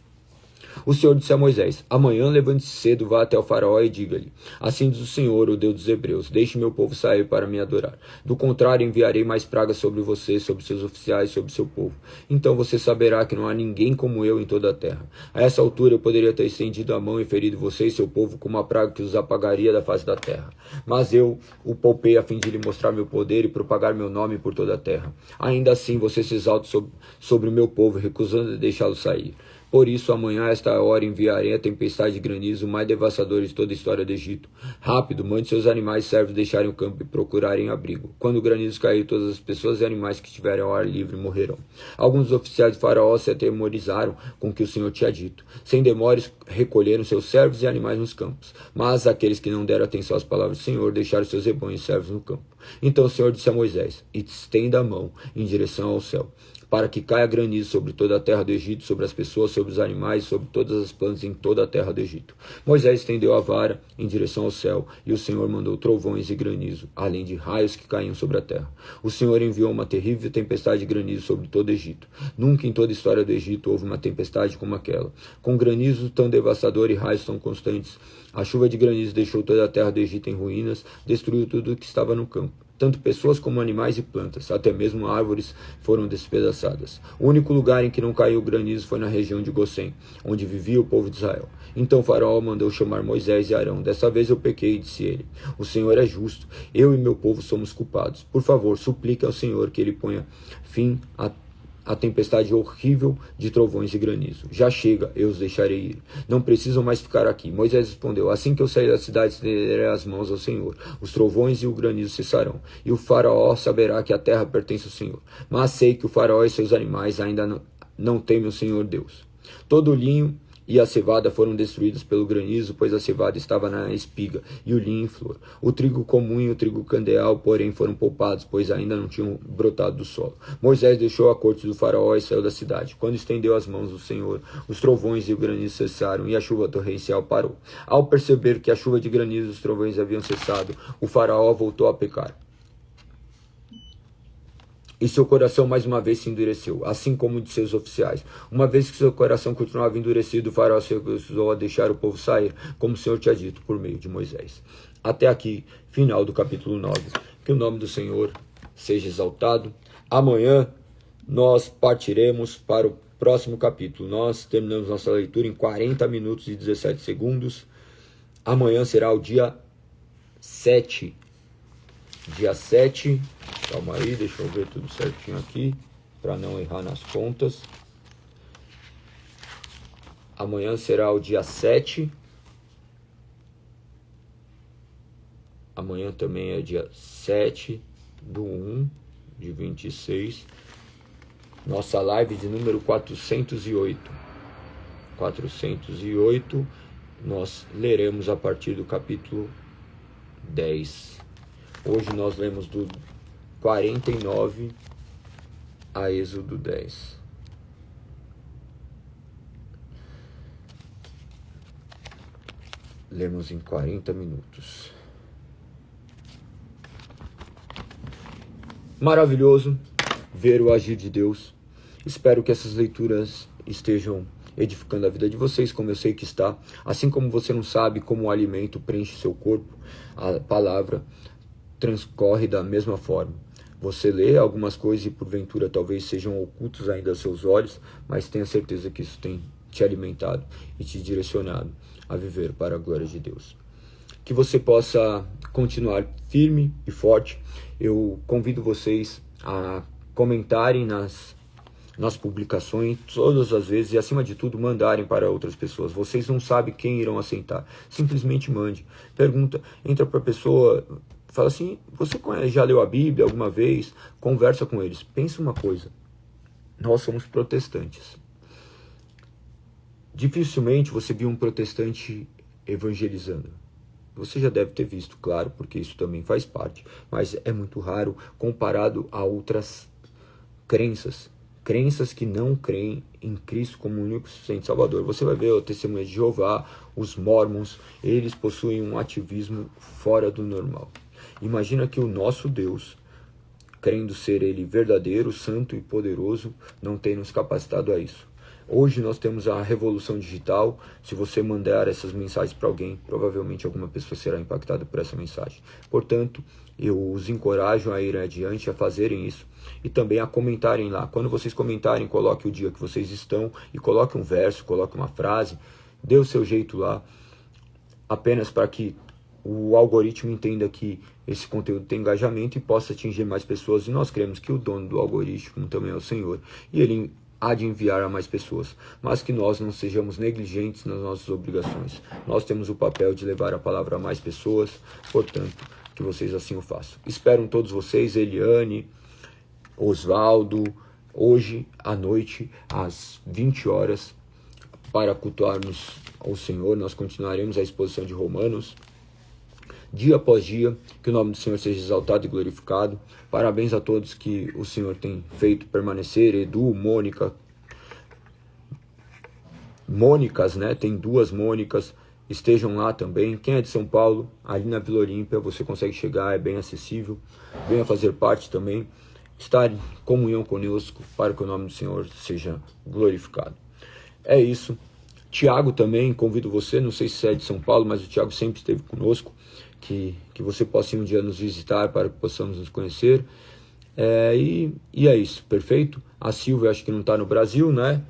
O Senhor disse a Moisés: amanhã levante-se cedo, vá até o Faraó e diga-lhe: assim diz o Senhor, o Deus dos Hebreus, deixe meu povo sair para me adorar. Do contrário, enviarei mais pragas sobre você, sobre seus oficiais, sobre seu povo. Então você saberá que não há ninguém como eu em toda a terra. A essa altura eu poderia ter estendido a mão e ferido você e seu povo com uma praga que os apagaria da face da terra. Mas eu o poupei a fim de lhe mostrar meu poder e propagar meu nome por toda a terra. Ainda assim você se exalta sobre o meu povo, recusando de deixá-lo sair. Por isso, amanhã, a esta hora, enviarei a tempestade de granizo mais devastadora de toda a história do Egito. Rápido, mande seus animais servos deixarem o campo e procurarem abrigo. Quando o granizo cair, todas as pessoas e animais que estiverem ao ar livre morrerão. Alguns dos oficiais de Faraó se atemorizaram com o que o Senhor tinha dito. Sem demores, recolheram seus servos e animais nos campos. Mas aqueles que não deram atenção às palavras do Senhor deixaram seus rebanhos e servos no campo. Então o Senhor disse a Moisés: estenda a mão em direção ao céu, para que caia granizo sobre toda a terra do Egito, sobre as pessoas, sobre os animais, sobre todas as plantas em toda a terra do Egito. Moisés estendeu a vara em direção ao céu, e o Senhor mandou trovões e granizo, além de raios que caíam sobre a terra. O Senhor enviou uma terrível tempestade de granizo sobre todo o Egito. Nunca em toda a história do Egito houve uma tempestade como aquela. Com granizo tão devastador e raios tão constantes, a chuva de granizo deixou toda a terra do Egito em ruínas, destruiu tudo o que estava no campo. Tanto pessoas como animais e plantas, até mesmo árvores, foram despedaçadas. O único lugar em que não caiu granizo foi na região de Gossém, onde vivia o povo de Israel. Então Faraó mandou chamar Moisés e Arão. Desta vez eu pequei, disse ele. O Senhor é justo, eu e meu povo somos culpados. Por favor, suplique ao Senhor que ele ponha fim a tempestade horrível de trovões e granizo. Já chega, eu os deixarei ir. Não precisam mais ficar aqui. Moisés respondeu: assim que eu sair da cidade, estenderei as mãos ao Senhor. Os trovões e o granizo cessarão, e o Faraó saberá que a terra pertence ao Senhor. Mas sei que o Faraó e seus animais ainda não temem o Senhor Deus. Todo o linho e a cevada foram destruídos pelo granizo, pois a cevada estava na espiga, e o linho em flor. O trigo comum e o trigo candeal, porém, foram poupados, pois ainda não tinham brotado do solo. Moisés deixou a corte do Faraó e saiu da cidade. Quando estendeu as mãos do Senhor, os trovões e o granizo cessaram, e a chuva torrencial parou. Ao perceber que a chuva de granizo e os trovões haviam cessado, o Faraó voltou a pecar. E seu coração mais uma vez se endureceu, assim como o de seus oficiais. Uma vez que seu coração continuava endurecido, o Faraó se recusou a deixar o povo sair, como o Senhor tinha dito por meio de Moisés. Até aqui, final do capítulo 9. Que o nome do Senhor seja exaltado. Amanhã nós partiremos para o próximo capítulo. Nós terminamos nossa leitura em 40 minutos e 17 segundos. Amanhã será o dia 7. Dia 7, calma aí, deixa eu ver tudo certinho aqui, para não errar nas contas. Amanhã será o dia 7. Amanhã também é dia 7/1/26. Nossa live de número 408. 408, nós leremos a partir do capítulo 10. Hoje nós lemos do 49 a Êxodo 10. Lemos em 40 minutos. Maravilhoso ver o agir de Deus. Espero que essas leituras estejam edificando a vida de vocês, como eu sei que está. Assim como você não sabe como o alimento preenche seu corpo, a palavra transcorre da mesma forma. Você lê algumas coisas e porventura talvez sejam ocultos ainda aos seus olhos, mas tenha certeza que isso tem te alimentado e te direcionado a viver para a glória de Deus. Que você possa continuar firme e forte. Eu convido vocês a comentarem nas publicações todas as vezes e, acima de tudo, mandarem para outras pessoas. Vocês não sabem quem irão aceitar. Simplesmente mande. Pergunta, entra para a pessoa, fala assim: você já leu a Bíblia alguma vez? Conversa com eles. Pensa uma coisa. Nós somos protestantes. Dificilmente você viu um protestante evangelizando. Você já deve ter visto, claro, porque isso também faz parte, mas é muito raro comparado a outras crenças que não creem em Cristo como único e suficiente Salvador. Você vai ver o Testemunha de Jeová, os Mormons, eles possuem um ativismo fora do normal. Imagina que o nosso Deus, crendo ser Ele verdadeiro, santo e poderoso, não tem nos capacitado a isso. Hoje nós temos a revolução digital. Se você mandar essas mensagens para alguém, provavelmente alguma pessoa será impactada por essa mensagem. Portanto, eu os encorajo a ir adiante, a fazerem isso e também a comentarem lá. Quando vocês comentarem, coloque o dia que vocês estão e coloque um verso, coloque uma frase, dê o seu jeito lá, apenas para que o algoritmo entenda que esse conteúdo tem engajamento e possa atingir mais pessoas. E nós cremos que o dono do algoritmo também é o Senhor, e Ele há de enviar a mais pessoas, mas que nós não sejamos negligentes nas nossas obrigações. Nós temos o papel de levar a palavra a mais pessoas, portanto, que vocês assim o façam. Espero todos vocês, Eliane, Osvaldo, hoje à noite, às 20 horas, para cultuarmos ao Senhor. Nós continuaremos a exposição de Romanos, dia após dia, que o nome do Senhor seja exaltado e glorificado. Parabéns a todos que o Senhor tem feito permanecer, Edu, Mônicas, né? Tem 2 Mônicas, estejam lá também. Quem é de São Paulo, ali na Vila Olímpia, você consegue chegar, é bem acessível. Venha fazer parte também, estar em comunhão conosco, para que o nome do Senhor seja glorificado. É isso. Tiago também, convido você, não sei se é de São Paulo, mas o Tiago sempre esteve conosco, que você possa um dia nos visitar para que possamos nos conhecer. E é isso, perfeito? A Silvia acho que não está no Brasil, né?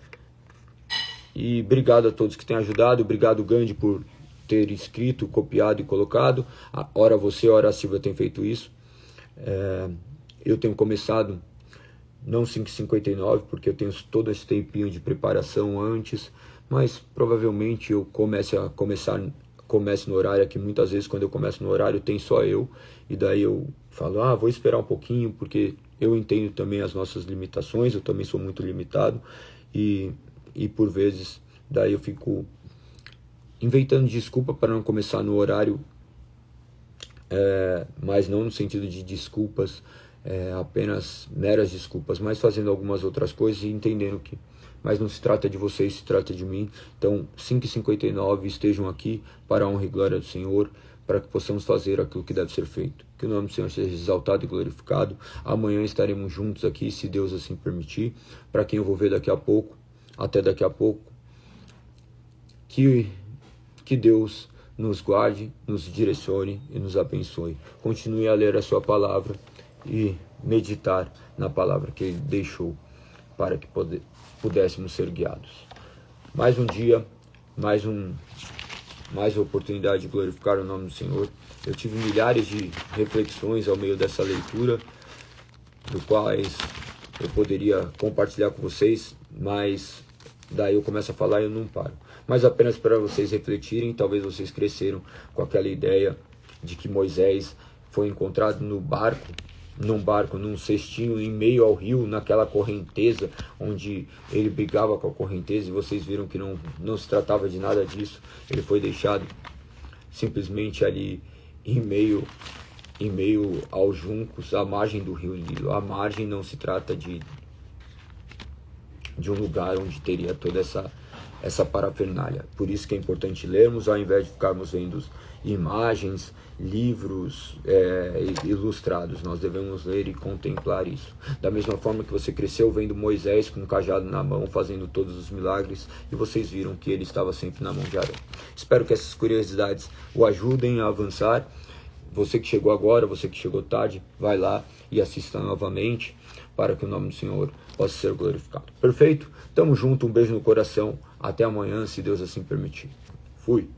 E obrigado a todos que têm ajudado, obrigado Gandhi por ter escrito, copiado e colocado. Ora você, ora a Silvia tem feito isso. Eu tenho começado, não 5h59, porque eu tenho todo esse tempinho de preparação antes, mas provavelmente eu comece no horário que muitas vezes quando eu começo no horário tem só eu, e daí eu falo, vou esperar um pouquinho, porque eu entendo também as nossas limitações, eu também sou muito limitado, e por vezes daí eu fico inventando desculpa para não começar no horário, mas não no sentido de desculpas, apenas meras desculpas, mas fazendo algumas outras coisas e entendendo que mas não se trata de vocês, se trata de mim. Então 5h59 estejam aqui para a honra e glória do Senhor, para que possamos fazer aquilo que deve ser feito. Que o nome do Senhor seja exaltado e glorificado. Amanhã estaremos juntos aqui, se Deus assim permitir, para quem eu vou ver daqui a pouco, até daqui a pouco. Que Deus nos guarde, nos direcione e nos abençoe. Continue a ler a sua palavra e meditar na palavra que Ele deixou para que pudéssemos ser guiados. Mais um dia, mais oportunidade de glorificar o nome do Senhor. Eu tive milhares de reflexões ao meio dessa leitura, do quais eu poderia compartilhar com vocês, mas daí eu começo a falar e eu não paro. Mas apenas para vocês refletirem, talvez vocês cresceram com aquela ideia de que Moisés foi encontrado num barco, num cestinho em meio ao rio, naquela correnteza, onde ele brigava com a correnteza, e vocês viram que não se tratava de nada disso. Ele foi deixado simplesmente ali em meio aos juncos, à margem do rio Nilo. A margem não se trata de um lugar onde teria toda essa parafernália. Por isso que é importante lermos, ao invés de ficarmos vendo imagens, livros ilustrados. Nós devemos ler e contemplar isso. Da mesma forma que você cresceu vendo Moisés com um cajado na mão, fazendo todos os milagres, e vocês viram que ele estava sempre na mão de Arão. Espero que essas curiosidades o ajudem a avançar. Você que chegou agora, você que chegou tarde, vai lá e assista novamente, para que o nome do Senhor possa ser glorificado. Perfeito? Tamo junto, um beijo no coração. Até amanhã, se Deus assim permitir. Fui.